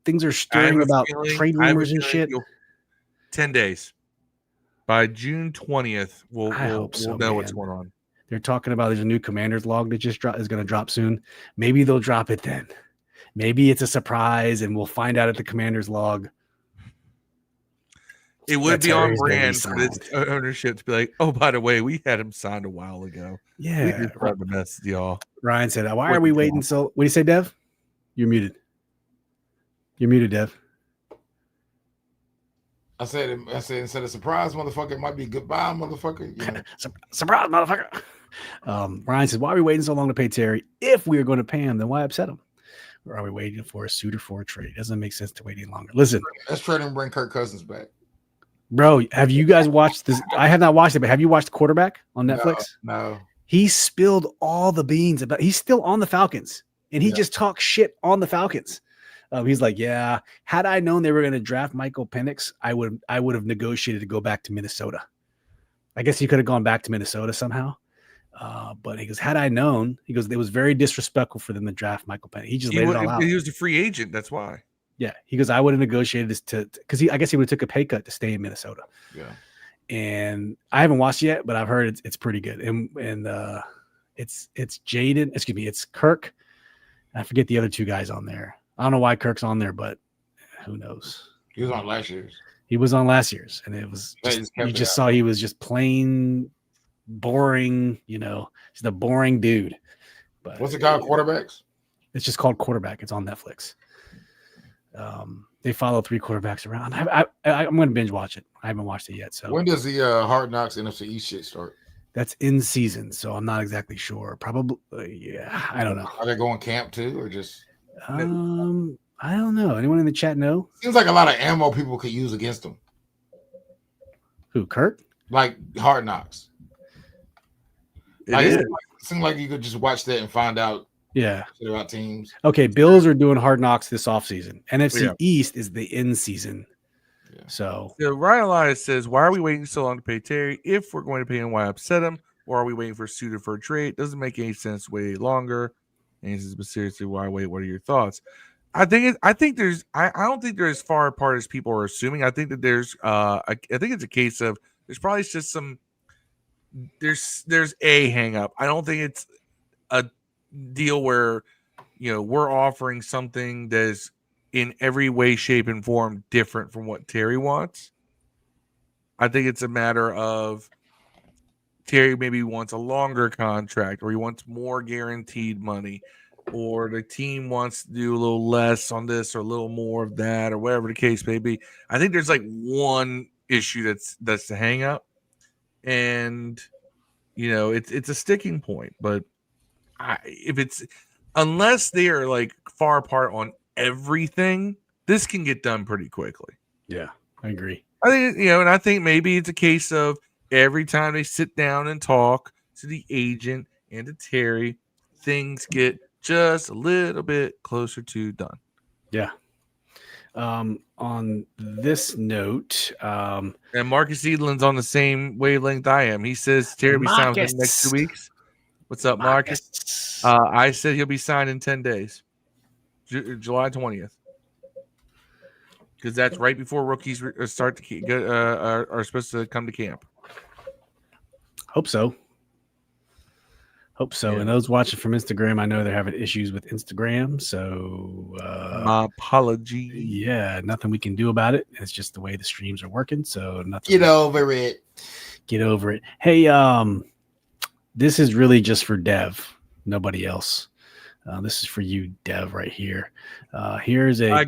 things are stirring about trade rumors and shit. 10 days. By June 20th, we'll know what's going on. They're talking about there's a new commander's log that just is going to drop soon. Maybe they'll drop it then. Maybe it's a surprise and we'll find out at the commander's log. It would be on brand for this ownership to be like, oh, by the way, we had him signed a while ago. Yeah. We just tried to mess with y'all. Ryan said, why are we waiting so? What do you say, Dev? You're muted. You're muted, Dev. I said instead of surprise, motherfucker, it might be goodbye, motherfucker. You know? Surprise, motherfucker. Ryan says, why are we waiting so long to pay Terry? If we are going to pay him, then why upset him? Or are we waiting for a suitor for a trade? It doesn't make sense to wait any longer. Listen. Let's trade and bring Kirk Cousins back. Bro, have you guys watched this? I have not watched it, but have you watched Quarterback on Netflix? No. He spilled all the beans about. He's still on the Falcons, and he just talks shit on the Falcons. He's like, yeah, had I known they were going to draft Michael Penix, I would have negotiated to go back to Minnesota. I guess he could have gone back to Minnesota somehow. But he goes, had I known, he goes, it was very disrespectful for them to draft Michael Penix. He just laid it all out. He was a free agent. That's why. Yeah, he goes, I would have negotiated this because I guess he would have took a pay cut to stay in Minnesota. Yeah, and I haven't watched it yet, but I've heard it's pretty good. And it's Jayden, excuse me, it's Kirk. I forget the other two guys on there. I don't know why Kirk's on there, but who knows? He was on last year's. He was on last year's, and it was you just saw he was just plain boring. Just a boring dude. But what's it called? Quarterbacks. It's just called Quarterback. It's on Netflix. They follow 3 quarterbacks around. I'm going to binge watch it. I haven't watched it yet. So when does the Hard Knocks NFC East shit start? That's in season, so I'm not exactly sure. Probably, yeah. I don't know. Are they going camp too, or just? I don't know. Anyone in the chat know? Seems like a lot of ammo people could use against them. Who, Kirk? Like Hard Knocks. It seems like you could just watch that and find out. Yeah. About teams. Okay, Bills are doing Hard Knocks this offseason. NFC East is the in season. Yeah. So Ryan Elias says, why are we waiting so long to pay Terry? If we're going to pay him, why upset him? Or are we waiting for a suitor for a trade? Doesn't make any sense to wait longer. And he says, but seriously, why wait? What are your thoughts? I don't think they're as far apart as people are assuming. I think that I think it's a case of there's probably just there's a hang up. I don't think it's a deal where we're offering something that is in every way, shape, and form different from what Terry wants. I think it's a matter of Terry maybe wants a longer contract or he wants more guaranteed money. or the team wants to do a little less on this or a little more of that or whatever the case may be. I think there's like one issue that's the hang up, and it's a sticking point. But unless they are like far apart on everything, this can get done pretty quickly. Yeah, I agree. I think and I think maybe it's a case of every time they sit down and talk to the agent and to Terry, things get just a little bit closer to done. Yeah. On this note, and Marcus Edelin's on the same wavelength I am. He says Terry will be signed within the next 2 weeks. What's up, Marcus? I said he'll be signed in 10 days, July 20th, because that's right before rookies start to are supposed to come to camp. Hope so. Yeah. And those watching from Instagram, I know they're having issues with Instagram. So my apology. Yeah, nothing we can do about it. It's just the way the streams are working. So nothing. Get over it. Hey, this is really just for Dev, nobody else. This is for you, Dev, right here. Here's a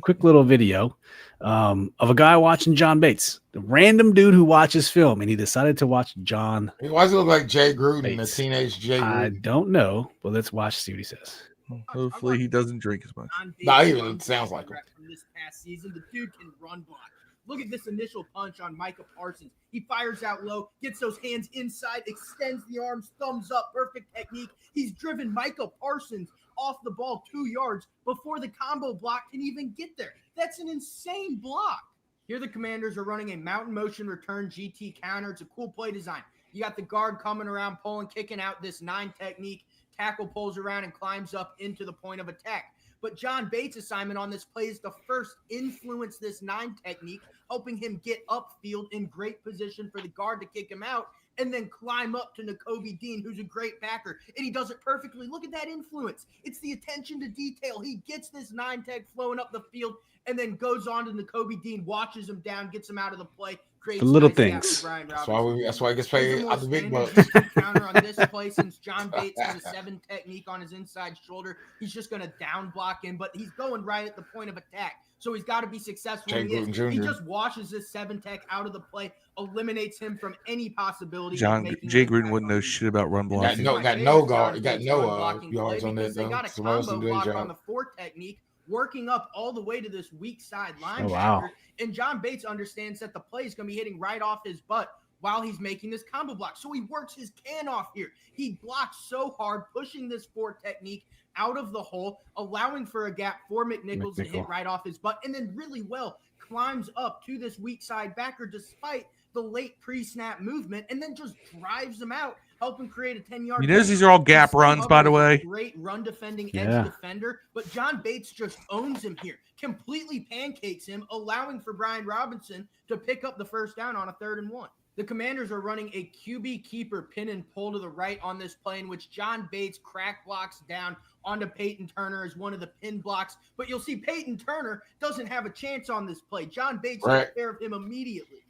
quick little video of a guy watching John Bates, the random dude who watches film, and he decided to watch John. Why does it look like Jay Gruden, Bates. a teenage Jay Gruden? I don't know, but let's watch, see what he says. Hopefully he doesn't drink as much. Not even it sounds like him. From this past season, the dude can run block. Look at this initial punch on Micah Parsons. He fires out low, gets those hands inside, extends the arms, thumbs up, perfect technique. He's driven Micah Parsons off the ball 2 yards before the combo block can even get there. That's an insane block. Here the Commanders are running a mountain motion return GT counter. It's a cool play design. You got the guard coming around, pulling, kicking out this 9 technique. Tackle pulls around and climbs up into the point of attack. But John Bates' assignment on this play is to first influence this 9 technique, helping him get upfield in great position for the guard to kick him out, and then climb up to Nakobe Dean, who's a great backer. And he does it perfectly. Look at that influence. It's the attention to detail. He gets this 9 tech flowing up the field and then goes on to Nakobe Dean, watches him down, gets him out of the play. The little things. That's why he gets paid out the big bucks. Counter on this play, since John Bates has a 7 technique on his inside shoulder, he's just going to down block him, but he's going right at the point of attack. So he's got to be successful. He just washes this 7 tech out of the play, eliminates him from any possibility. Jay Gruden wouldn't know shit about run blocking. Got no yards on that. They got a combo block on the 4 technique, working up all the way to this weak side linebacker. Oh, wow. And John Bates understands that the play is going to be hitting right off his butt while he's making this combo block. So he works his can off here. He blocks so hard, pushing this 4 technique out of the hole, allowing for a gap for McNichols to hit right off his butt, and then really well climbs up to this weak side backer despite the late pre-snap movement, and then just drives him out, helping create a 10-yard. You notice these are all gap runs, by the way. Great run defending edge defender, but John Bates just owns him here, completely pancakes him, allowing for Brian Robinson to pick up the first down on a 3rd and 1. The Commanders are running a QB keeper pin and pull to the right on this play, in which John Bates crack blocks down onto Peyton Turner as one of the pin blocks. But you'll see Peyton Turner doesn't have a chance on this play. John Bates takes care of him immediately.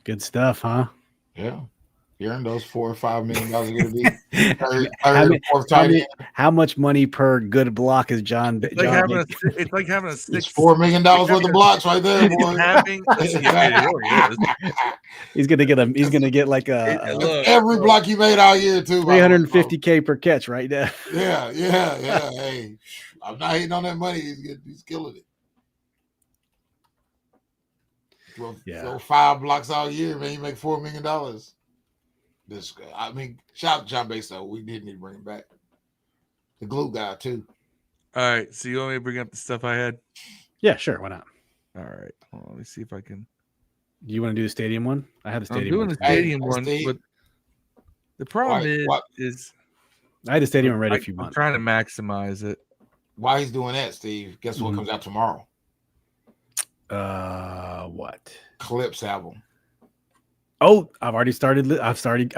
Good stuff, huh? Yeah. Hearing those $4 or $5 million going to be how much money per good block is John? It's like having a $4 million worth of blocks right there, boy. He's gonna get like every block he made all year too. $350K per catch right there. Yeah. Hey, I'm not hating on that money. He's killing it. So 5 blocks all year, man. You make $4 million. This guy. I mean, shout out to John Bates, though. We did need to bring him back. The glue guy, too. All right. So you want me to bring up the stuff I had? Yeah, sure. Why not? All right. Well, let me see if I can. Do you want to do the stadium one? I had the stadium one. I'm doing the stadium one, but the problem is I had the stadium one ready if you want. I'm trying to maximize it. While he's doing that, Steve, guess what comes out tomorrow? What? Clips album. Oh, I've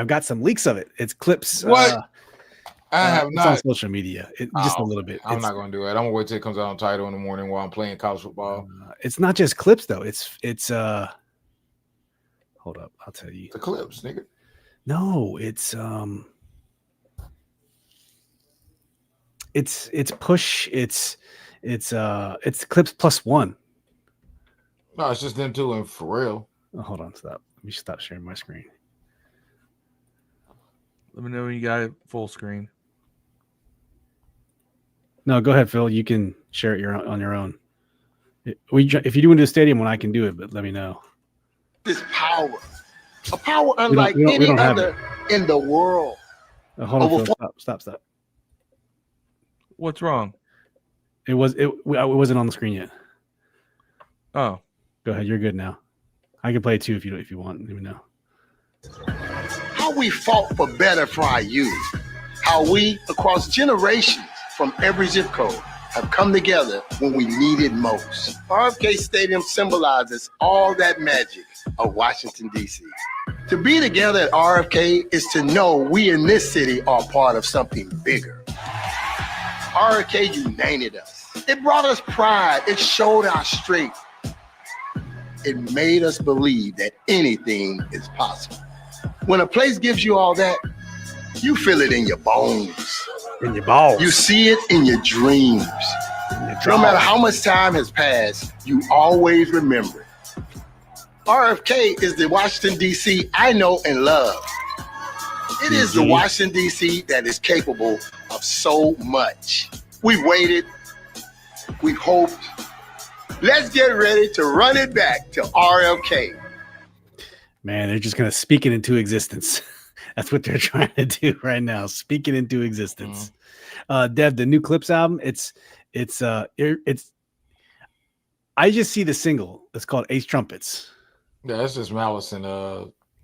got some leaks of it. It's Clips. What? I have it's not on social media. Just a little bit. I'm not going to do it. I'm going to wait till it comes out on Tidal in the morning while I'm playing college football. It's not just Clips though. It's hold up, I'll tell you. The Clips, nigga. No, it's push. It's Clips +1. No, it's just them two and Pharrell. Oh, hold on, stop. Let me stop sharing my screen. Let me know when you got it full screen. No, go ahead, Phil. You can share it on your own. If you do into the stadium one, I can do it, but let me know. This power, a power unlike any other in the world. Hold on, Phil. Stop. What's wrong? It wasn't on the screen yet. Oh, go ahead. You're good now. I can play it too if you want. Let me know. How we fought for better for our youth. How we, across generations from every zip code, have come together when we needed most. RFK Stadium symbolizes all that magic of Washington, D.C. To be together at RFK is to know we in this city are part of something bigger. RFK united us. It brought us pride. It showed our strength. It made us believe that anything is possible. When a place gives you all that, you feel it in your bones. In your balls. You see it in your dreams. No matter how much time has passed, you always remember it. RFK is the Washington, D.C. I know and love. It is the Washington, D.C. that is capable of so much. We've waited. We've hoped. Let's get ready to run it back to RFK. Man, they're just going to speak it into existence. That's what they're trying to do right now. Speak it into existence. Dev, the new Clips album, it's I just see the single. It's called Ace Trumpets. Yeah, that's just Malice and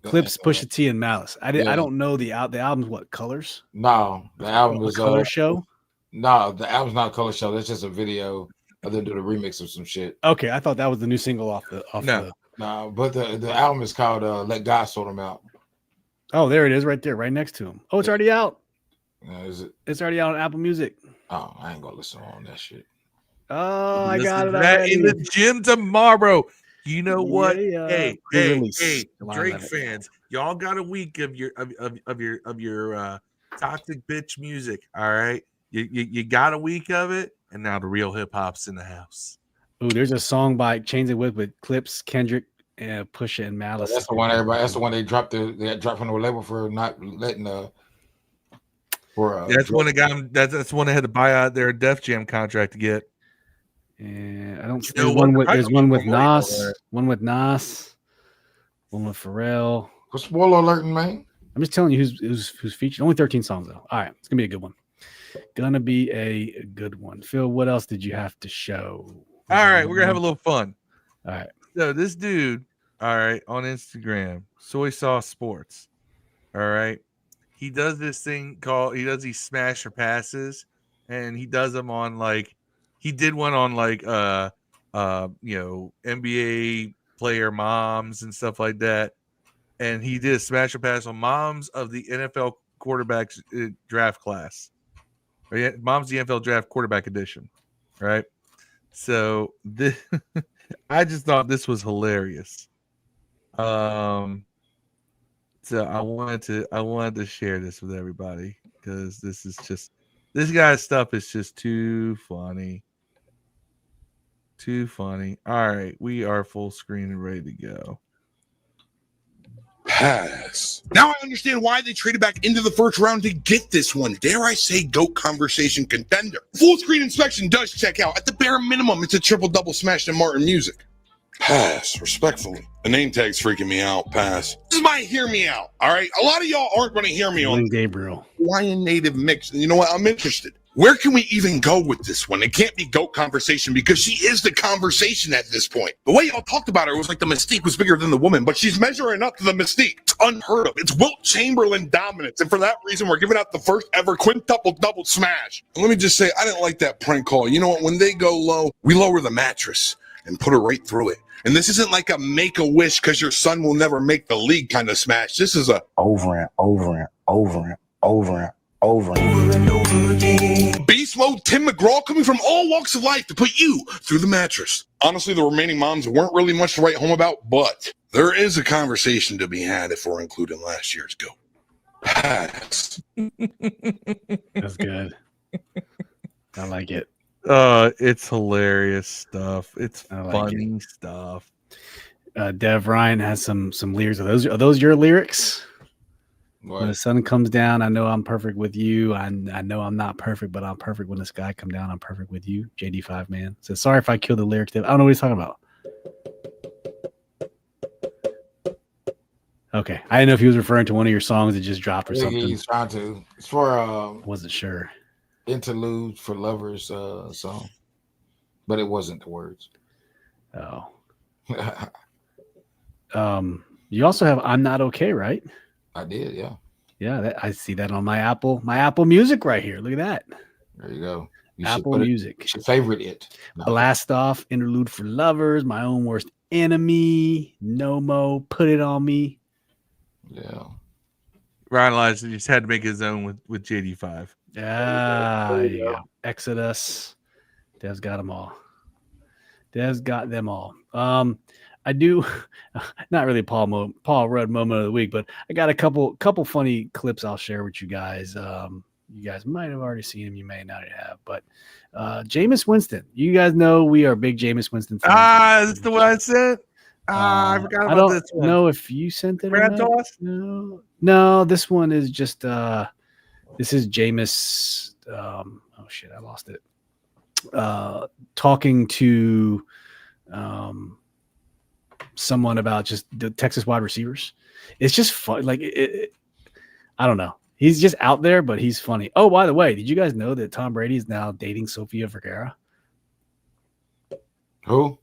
Clips, Pusha T, and Malice. I don't know the album's what colors? No, the album is color show. No, the album's not a color show. That's just a video of them doing a remix of some shit. Okay, I thought that was the new single off the. No, but the album is called "Let God Sort Them Out." Oh, there it is, right there, right next to him. Oh, it's already out. Is it? It's already out on Apple Music. Oh, I ain't gonna listen on that shit. Oh, I listen got it. That in the gym tomorrow. You know what? Yeah. Hey, Drake fans, y'all got a week of your toxic bitch music. All right, you got a week of it, and now the real hip hop's in the house. Ooh, there's a song by Chains and Whip with Clips, Kendrick, and Pusha and Malice. That's the one everybody. That's the one they dropped from the label for not letting that's one that got them. That's one they had to buy out their Def Jam contract to get. And I don't. There's one with Nas, one with Pharrell. What's spoiler alerting, man? I'm just telling you who's featured. Only 13 songs though. All right, it's gonna be a good one. Gonna be a good one. Phil, what else did you have to show? All right, we're gonna have a little fun. All right. So this dude, all right, on Instagram, Soy Sauce Sports. All right. He does this thing called these smasher passes, and he does them on he did one on NBA player moms and stuff like that. And he did a smasher pass on moms of the NFL quarterbacks draft class. Moms the NFL draft quarterback edition. Right. So I just thought this was hilarious. So I wanted to share this with everybody because this guy's stuff is just too funny. Too funny. All right, we are full screen and ready to go. Pass. Now I understand why they traded back into the first round to get this one. Dare I say, GOAT conversation contender. Full screen inspection does check out. At the bare minimum, it's a triple-double smashed in Martin music. Pass, respectfully. The name tag's freaking me out. Pass. This is my hear me out, all right? A lot of y'all aren't going to hear me on Gabriel. Hawaiian native mix. And you know what? I'm interested. Where can we even go with this one? It can't be GOAT conversation because she is the conversation at this point. The way y'all talked about her was like the mystique was bigger than the woman, but she's measuring up to the mystique. It's unheard of. It's Wilt Chamberlain dominance. And for that reason, we're giving out the first ever quintuple double smash. And let me just say, I didn't like that prank call. You know what? When they go low, we lower the mattress and put her right through it. And this isn't like a make-a-wish because your son will never make the league kind of smash. This is a over and over and over and over and over and over again. Beast mode Tim McGraw coming from all walks of life to put you through the mattress. Honestly, the remaining moms weren't really much to write home about, but there is a conversation to be had if we're including last year's GOAT. Pass. That's good. I like it. It's hilarious stuff. It's funny stuff. Dev Ryan has some lyrics. Are those your lyrics? What? When the sun comes down, I know I'm perfect with you. I know I'm not perfect, but I'm perfect when the sky come down. I'm perfect with you. JD5 man says, sorry if I killed the lyrics. I don't know what he's talking about. Okay, I didn't know if he was referring to one of your songs that just dropped or something. He's trying to. It's for wasn't sure. Interlude for Lovers song, but it wasn't the words. Oh. You also have I'm Not Okay, right? I did, yeah. Yeah, I see that on my Apple Music right here. Look at that. There you go. You Apple Music. You should favorite it. No. Blast Off, Interlude for Lovers, My Own Worst Enemy, No Mo, Put It On Me. Yeah. Ryan Elias just had to make his own with JD5. Yeah. Exodus. Dev's got them all. Dev's got them all. I do not really Paul Rudd moment of the week, but I got a couple funny clips I'll share with you guys. You guys might have already seen him, you may not have, but Jameis Winston. You guys know we are big Jameis Winston fans. That's the one I sent. I forgot about this one. I don't know if you sent it or not. No, this one is just this is Jameis. Oh shit, I lost it. Talking to someone about just the Texas wide receivers. It's just fun. Like I don't know. He's just out there, but he's funny. Oh, by the way, did you guys know that Tom Brady is now dating Sofia Vergara? Who?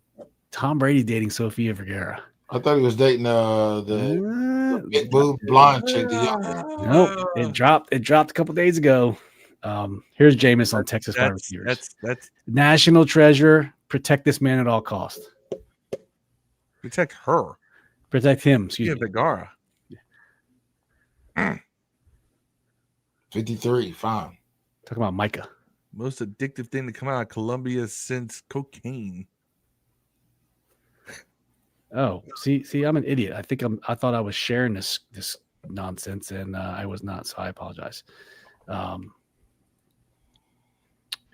Tom Brady's dating Sofia Vergara. I thought he was dating the big boob blonde chick. Nope. It dropped a couple days ago. Here's Jameis on Texas wide receivers. That's national treasure. Protect this man at all costs. Protect her. Protect him. Excuse me. Vergara. 53. Fine. Talking about Micah. Most addictive thing to come out of Colombia since cocaine. Oh, see, I'm an idiot. I thought I was sharing this nonsense, and I was not. So I apologize.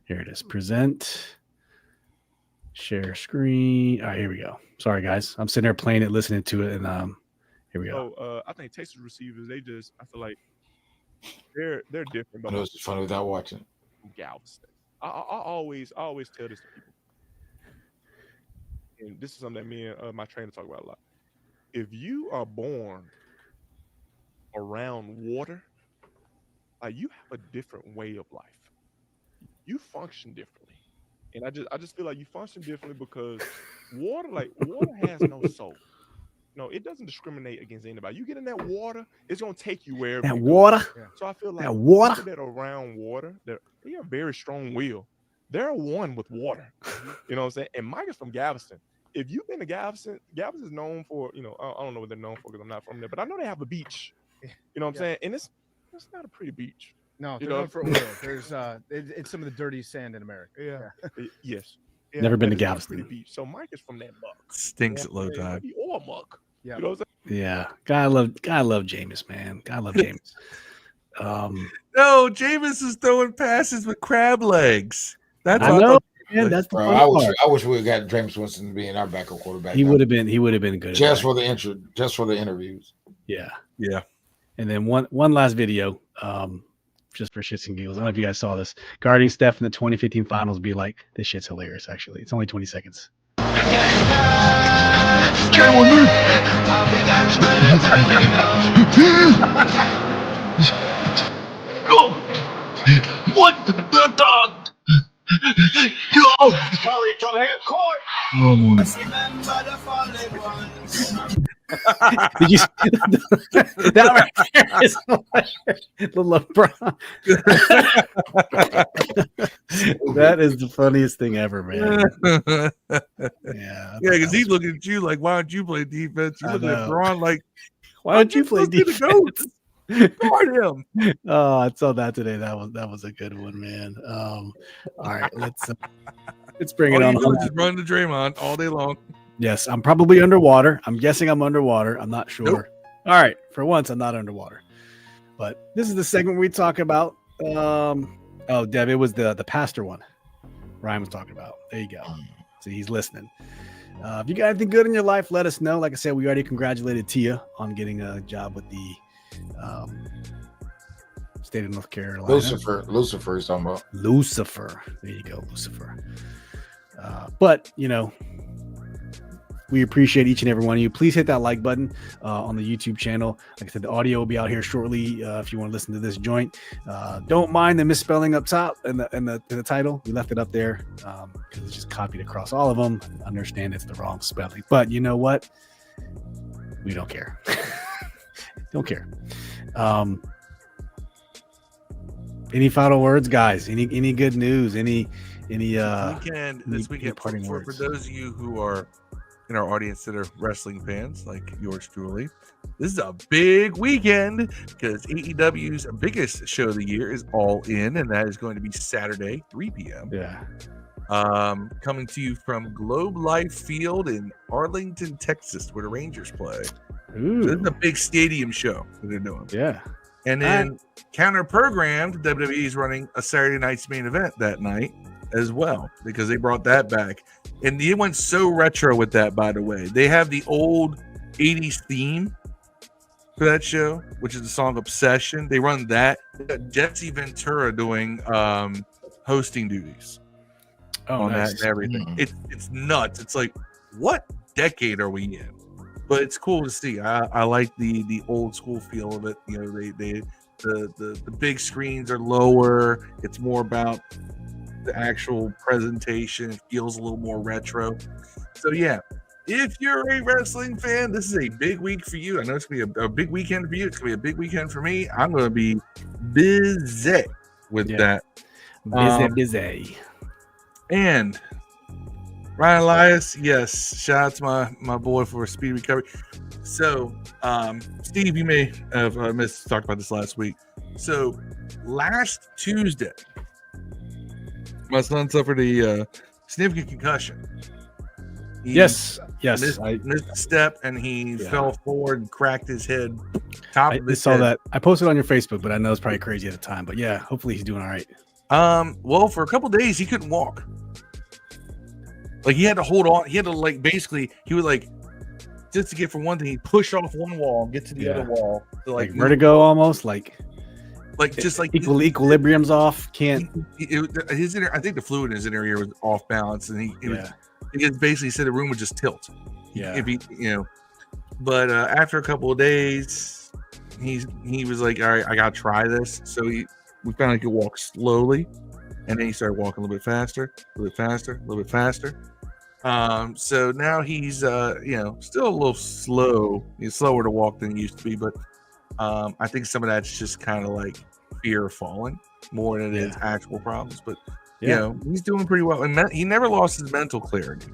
Here it is. Present. Share screen. All right, here we go. Sorry, guys. I'm sitting there playing it, listening to it, and here we go. I think Texas receivers, I feel like they're different. But it was funny without watching. Galveston. I always tell this to people, and this is something that me and my trainer talk about a lot. If you are born around water, you have a different way of life. You function differently, and I just feel like you function differently because water has no soul. No, it doesn't discriminate against anybody. You get in that water, it's gonna take you wherever. That water. Yeah. So I feel like that water people that are around water, they have very strong will. They're one with water. You know what I'm saying? And Mike is from Galveston. If you've been to Galveston, Galveston is known for, I don't know what they're known for because I'm not from there, but I know they have a beach. You know what I'm saying? And it's not a pretty beach. No, they're known for oil. There's it's some of the dirtiest sand in America. Yeah. Yes. Yeah, never been to Galveston. Beach. So Mike is from that muck. Stinks at low tide. Or muck. Yeah. You know what I'm saying? Yeah. God love Jameis, man. God love Jameis. No, Jameis is throwing passes with crab legs. That's I know. Man, that's the Bro, I wish we had got Jameis Winston to be in our backup quarterback. He would have been good. Just for the interviews. Yeah. Yeah. And then one last video, just for shits and giggles. I don't know if you guys saw this. Guarding Steph in the 2015 finals be like, this shit's hilarious, actually. It's only 20 seconds. What the dog? Yo! Charlie, court! Oh, my. Did you that right there is the LeBron. That is the funniest thing ever, man. Yeah, because he's looking at you like, why don't you play defense? You're looking at Braun like, why don't you play defense? Guard him. Oh, I saw that today. That was a good one, man. All right, let's bring it on. Just run to Draymond all day long. Yes, I'm probably underwater. I'm guessing I'm underwater. I'm not sure. Nope. All right, for once, I'm not underwater. But this is the segment where we talk about Oh, Dev, it was the pastor one Ryan was talking about. There you go. See, he's listening. If you got anything good in your life, let us know. Like I said, we already congratulated Tia on getting a job with the state of North Carolina. Lucifer is talking about. Lucifer. There you go, Lucifer. But, we appreciate each and every one of you. Please hit that like button on the YouTube channel. Like I said, the audio will be out here shortly if you want to listen to this joint. Don't mind the misspelling up top and the title. We left it up there because it's just copied across all of them. Understand it's the wrong spelling. But you know what? We don't care. Don't care. Any final words, guys? Any good news? This weekend parting for words? those of you who are in our audience that are wrestling fans like yours truly, this is a big weekend because AEW's biggest show of the year is All In, and that is going to be Saturday, 3 p.m. Yeah. Coming to you from Globe Life Field in Arlington, Texas, where the Rangers play. Ooh. So this is a big stadium show that they're doing. Yeah. And then counter-programmed, WWE is running a Saturday night's main event that night as well because they brought that back. And they went so retro with that, by the way. They have the old 80s theme for that show, which is the song Obsession. They run that. They got Jesse Ventura doing hosting duties on that and everything. It's nuts. It's like, what decade are we in? But it's cool to see. I like the old school feel of it. The big screens are lower. It's more about the actual presentation. It feels a little more retro. So yeah, if you're a wrestling fan, this is a big week for you. I know it's gonna be a big weekend for you. It's gonna be a big weekend for me. I'm gonna be busy with that. Busy. And Ryan Elias, yes, shout out to my boy for a speedy recovery. So, Steve, you may have missed to talk about this last week. So, last Tuesday, my son suffered a significant concussion. He Yes. missed a step, and he fell forward and cracked his head. I saw that. I posted on your Facebook, but I know it's probably crazy at the time. But yeah, hopefully he's doing all right. Well, for a couple days, he couldn't walk. Like, he had to hold on. He had to, basically, he would, just to get from one thing, he'd push off one wall, get to the other wall. So, like vertigo almost, equilibrium's off. Can't. I think the fluid in his inner ear was he basically said the room would just tilt. Yeah. But after a couple of days, he was like, all right, I got to try this. So we found he could walk slowly. And then he started walking a little bit faster, a little bit faster, a little bit faster. So now he's, still a little slow. He's slower to walk than he used to be, but I think some of that's just kind of like fear of falling more than it is actual problems. But he's doing pretty well. And he never lost his mental clarity.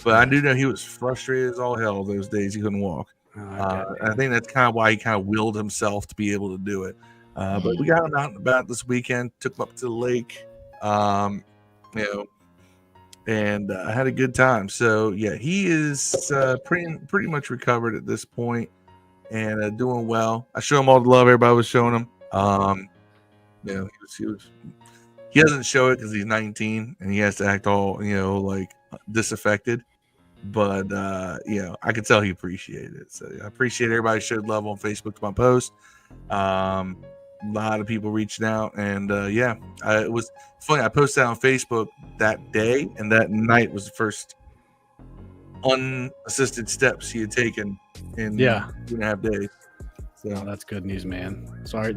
But I do know he was frustrated as all hell those days he couldn't walk. I think that's kind of why he kind of willed himself to be able to do it. But we got him out and about this weekend. Took him up to the lake. And I had a good time. So yeah, he is pretty much recovered at this point and doing well. I show him all the love everybody was showing him. He doesn't show it because he's 19 and he has to act all disaffected. But I could tell he appreciated it. So I appreciate everybody showed love on Facebook to my post. A lot of people reaching out, and it was funny. I posted on Facebook that day, and that night was the first unassisted steps he had taken in 2.5 days. So that's good news, man. Sorry,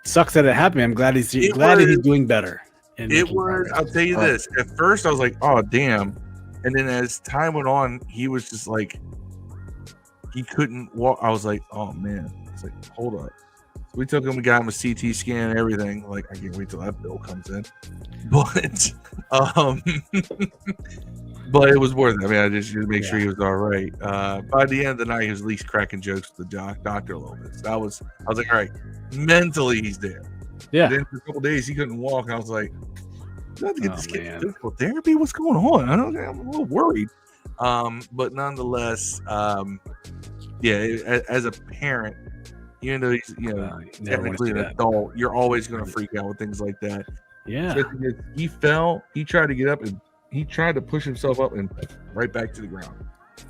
sucks that it happened. I'm glad he's doing better. I'll tell you this. At first, I was like, "Oh, damn," and then as time went on, he was just like, he couldn't walk. I was like, "Oh man!" It's like, hold up. So we took him, we got him a CT scan and everything. Like, I can't wait till that bill comes in. But but it was worth it. I mean, I just to make sure he was all right. By the end of the night, he was at least cracking jokes with the doctor a little bit. So I was like, all right, mentally he's there. Yeah. And then for a couple of days he couldn't walk. And I was like, do I have to get this kid physical therapy? What's going on? I'm a little worried. But nonetheless, as a parent, Even though he's technically an adult, you're always going to freak out with things like that. Yeah. So he fell. He tried to get up and he tried to push himself up and right back to the ground.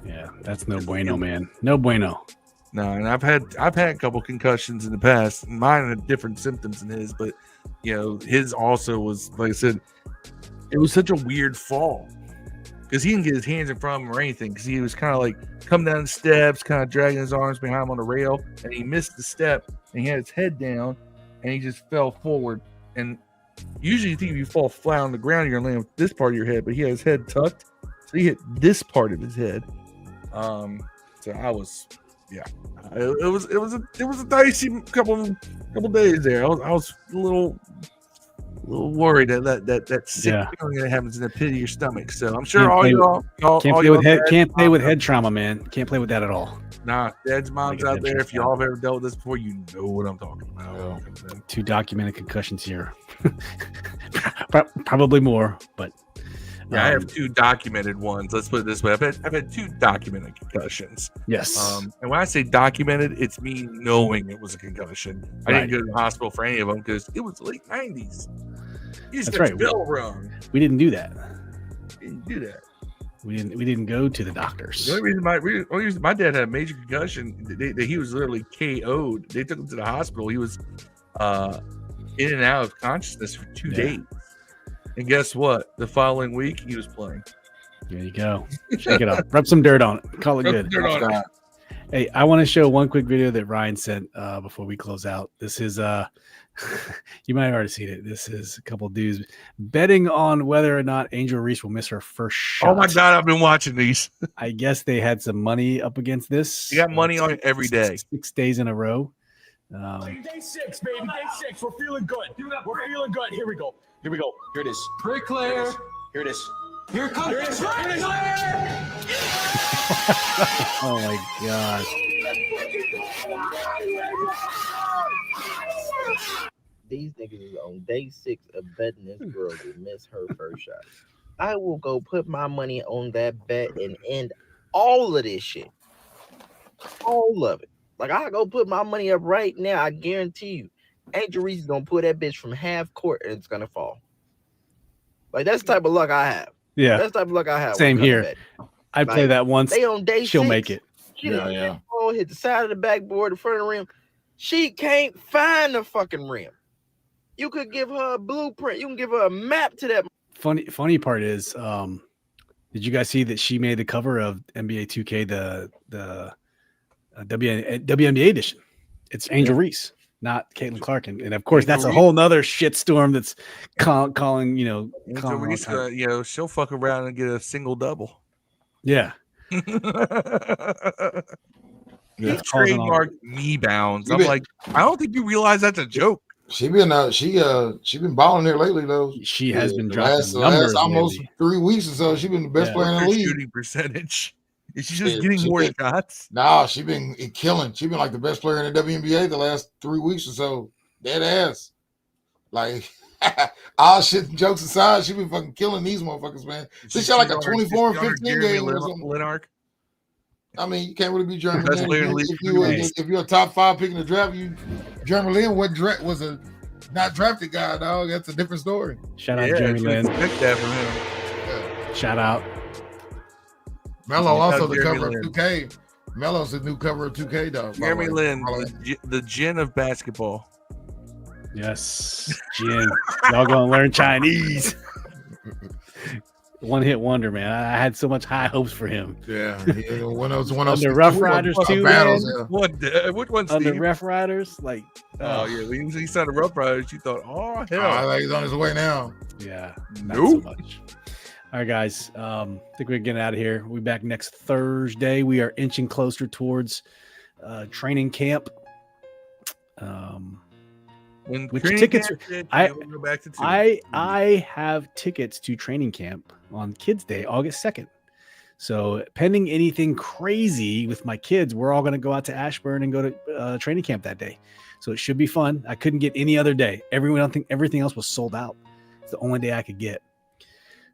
Yeah, that's no bueno, man. No bueno. No, and I've had a couple concussions in the past. Mine had different symptoms than his, but his also was, like I said, it was such a weird fall because he didn't get his hands in front of him or anything because he was kind of like coming down the steps, kind of dragging his arms behind him on the rail, and he missed the step and he had his head down and he just fell forward. And usually you think if you fall flat on the ground, you're gonna land with this part of your head, but he had his head tucked, so he hit this part of his head. So I was. Yeah, it was a dicey couple days there. I was a little worried that sick feeling that happens in the pit of your stomach. So I'm sure y'all can't play with head trauma, man. Can't play with that at all. Nah, dads, moms out there, if y'all have ever dealt with this before, you know what I'm talking about. 2 documented concussions here, probably more, but. Yeah, I have 2 documented ones. Let's put it this way: I've had 2 documented concussions. Yes. And when I say documented, it's me knowing it was a concussion. I didn't go to the hospital for any of them because it was the late 90s. You just got your bell rung. We didn't do that. We didn't do that. We didn't go to the doctors. The only reason my dad had a major concussion, he was literally KO'd. They took him to the hospital. He was in and out of consciousness for 2 days. And guess what? The following week, he was playing. There you go. Shake it up. Rub some dirt on it. Call it good. Hey, I want to show one quick video that Ryan sent before we close out. This is you might have already seen it. This is a couple dudes betting on whether or not Angel Reese will miss her first shot. Oh my God, I've been watching these. I guess they had some money up against this. You got money on it every day. 6 days in a row. Day 6, baby. Day 6. We're feeling good. We're feeling good. Here we go. Here it is. Bricklayer. Here it is. Here comes Bricklayer. Oh my God. These niggas is on day 6 of betting this girl to miss her first shot. I will go put my money on that bet and end all of this shit. All of it. Like, I go put my money up right now. I guarantee you. Angel Reese is gonna put that bitch from half court and it's gonna fall. Like, that's the type of luck I have. Yeah, that's the type of luck I have. Same here. I play that once. They on day she'll 6. make it. She hit the side of the backboard, the front of the rim. She can't find the fucking rim. You could give her a blueprint. You can give her a map to that. Funny part is, did you guys see that she made the cover of NBA 2K the WNBA edition? It's Angel Reese, not Caitlin Clark, and of course that's a whole nother shitstorm that's calling. Angel Reese, she'll fuck around and get a single double. Yeah. He's trademarked me bounds. I'm like, I don't think you realize that's a joke. She been balling there lately though. She has been dropping numbers almost lately. 3 weeks or so. She's been the best player in the league. Shooting percentage. Is she just getting more shots? Nah, she been killing. She been like the best player in the WNBA the last 3 weeks or so. Dead ass. Like all shit and jokes aside, she been fucking killing these motherfuckers, man. She shot like a 24 and 15 game or something. Linark. I mean, you can't really be Jeremy Lin. If you're a top 5 pick in the draft, Jeremy Lin was a not drafted guy, dog. That's a different story. Shout out Jeremy Lin. Shout out. Melo also the cover of 2K. Melo's the new cover of 2K, dog. Jeremy Lin, the Jin of basketball. Yes, Jin. Y'all gonna learn Chinese. One hit wonder, man. I had so much high hopes for him. Yeah. One of those under Rough Riders too. Battles, Which one? Under Rough Riders, like. Oh yeah, when he started Rough Riders, you thought, oh hell, he's on his way now. Yeah, not so much. All right, guys. I think we're getting out of here. We'll be back next Thursday. We are inching closer towards training camp. Which tickets? I have tickets to training camp on Kids Day, August 2nd. So pending anything crazy with my kids, we're all going to go out to Ashburn and go to training camp that day. So it should be fun. I couldn't get any other day. Everything else was sold out. It's the only day I could get.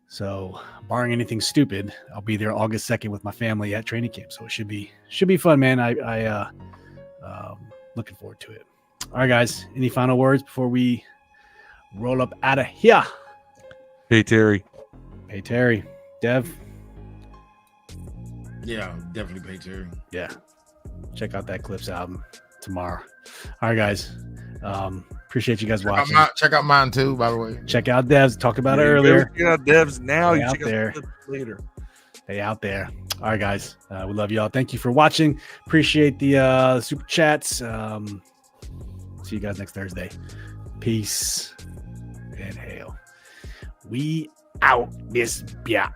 So barring anything stupid, I'll be there August 2nd with my family at training camp. So it should be fun, man. looking forward to it. All right, guys. Any final words before we roll up out of here? Hey, Terry. Hey, Terry. Dev. Yeah, definitely pay Terry. Yeah. Check out that Clips album tomorrow. All right, guys. Appreciate you guys watching. Check out mine too, by the way. Check out Dev's. Talked about it earlier. Check out Dev's now. They You out check there. out the clips later. They out there. All right, guys. We love y'all. Thank you for watching. Appreciate the super chats. See you guys next Thursday. Peace and hail. We out this yeah.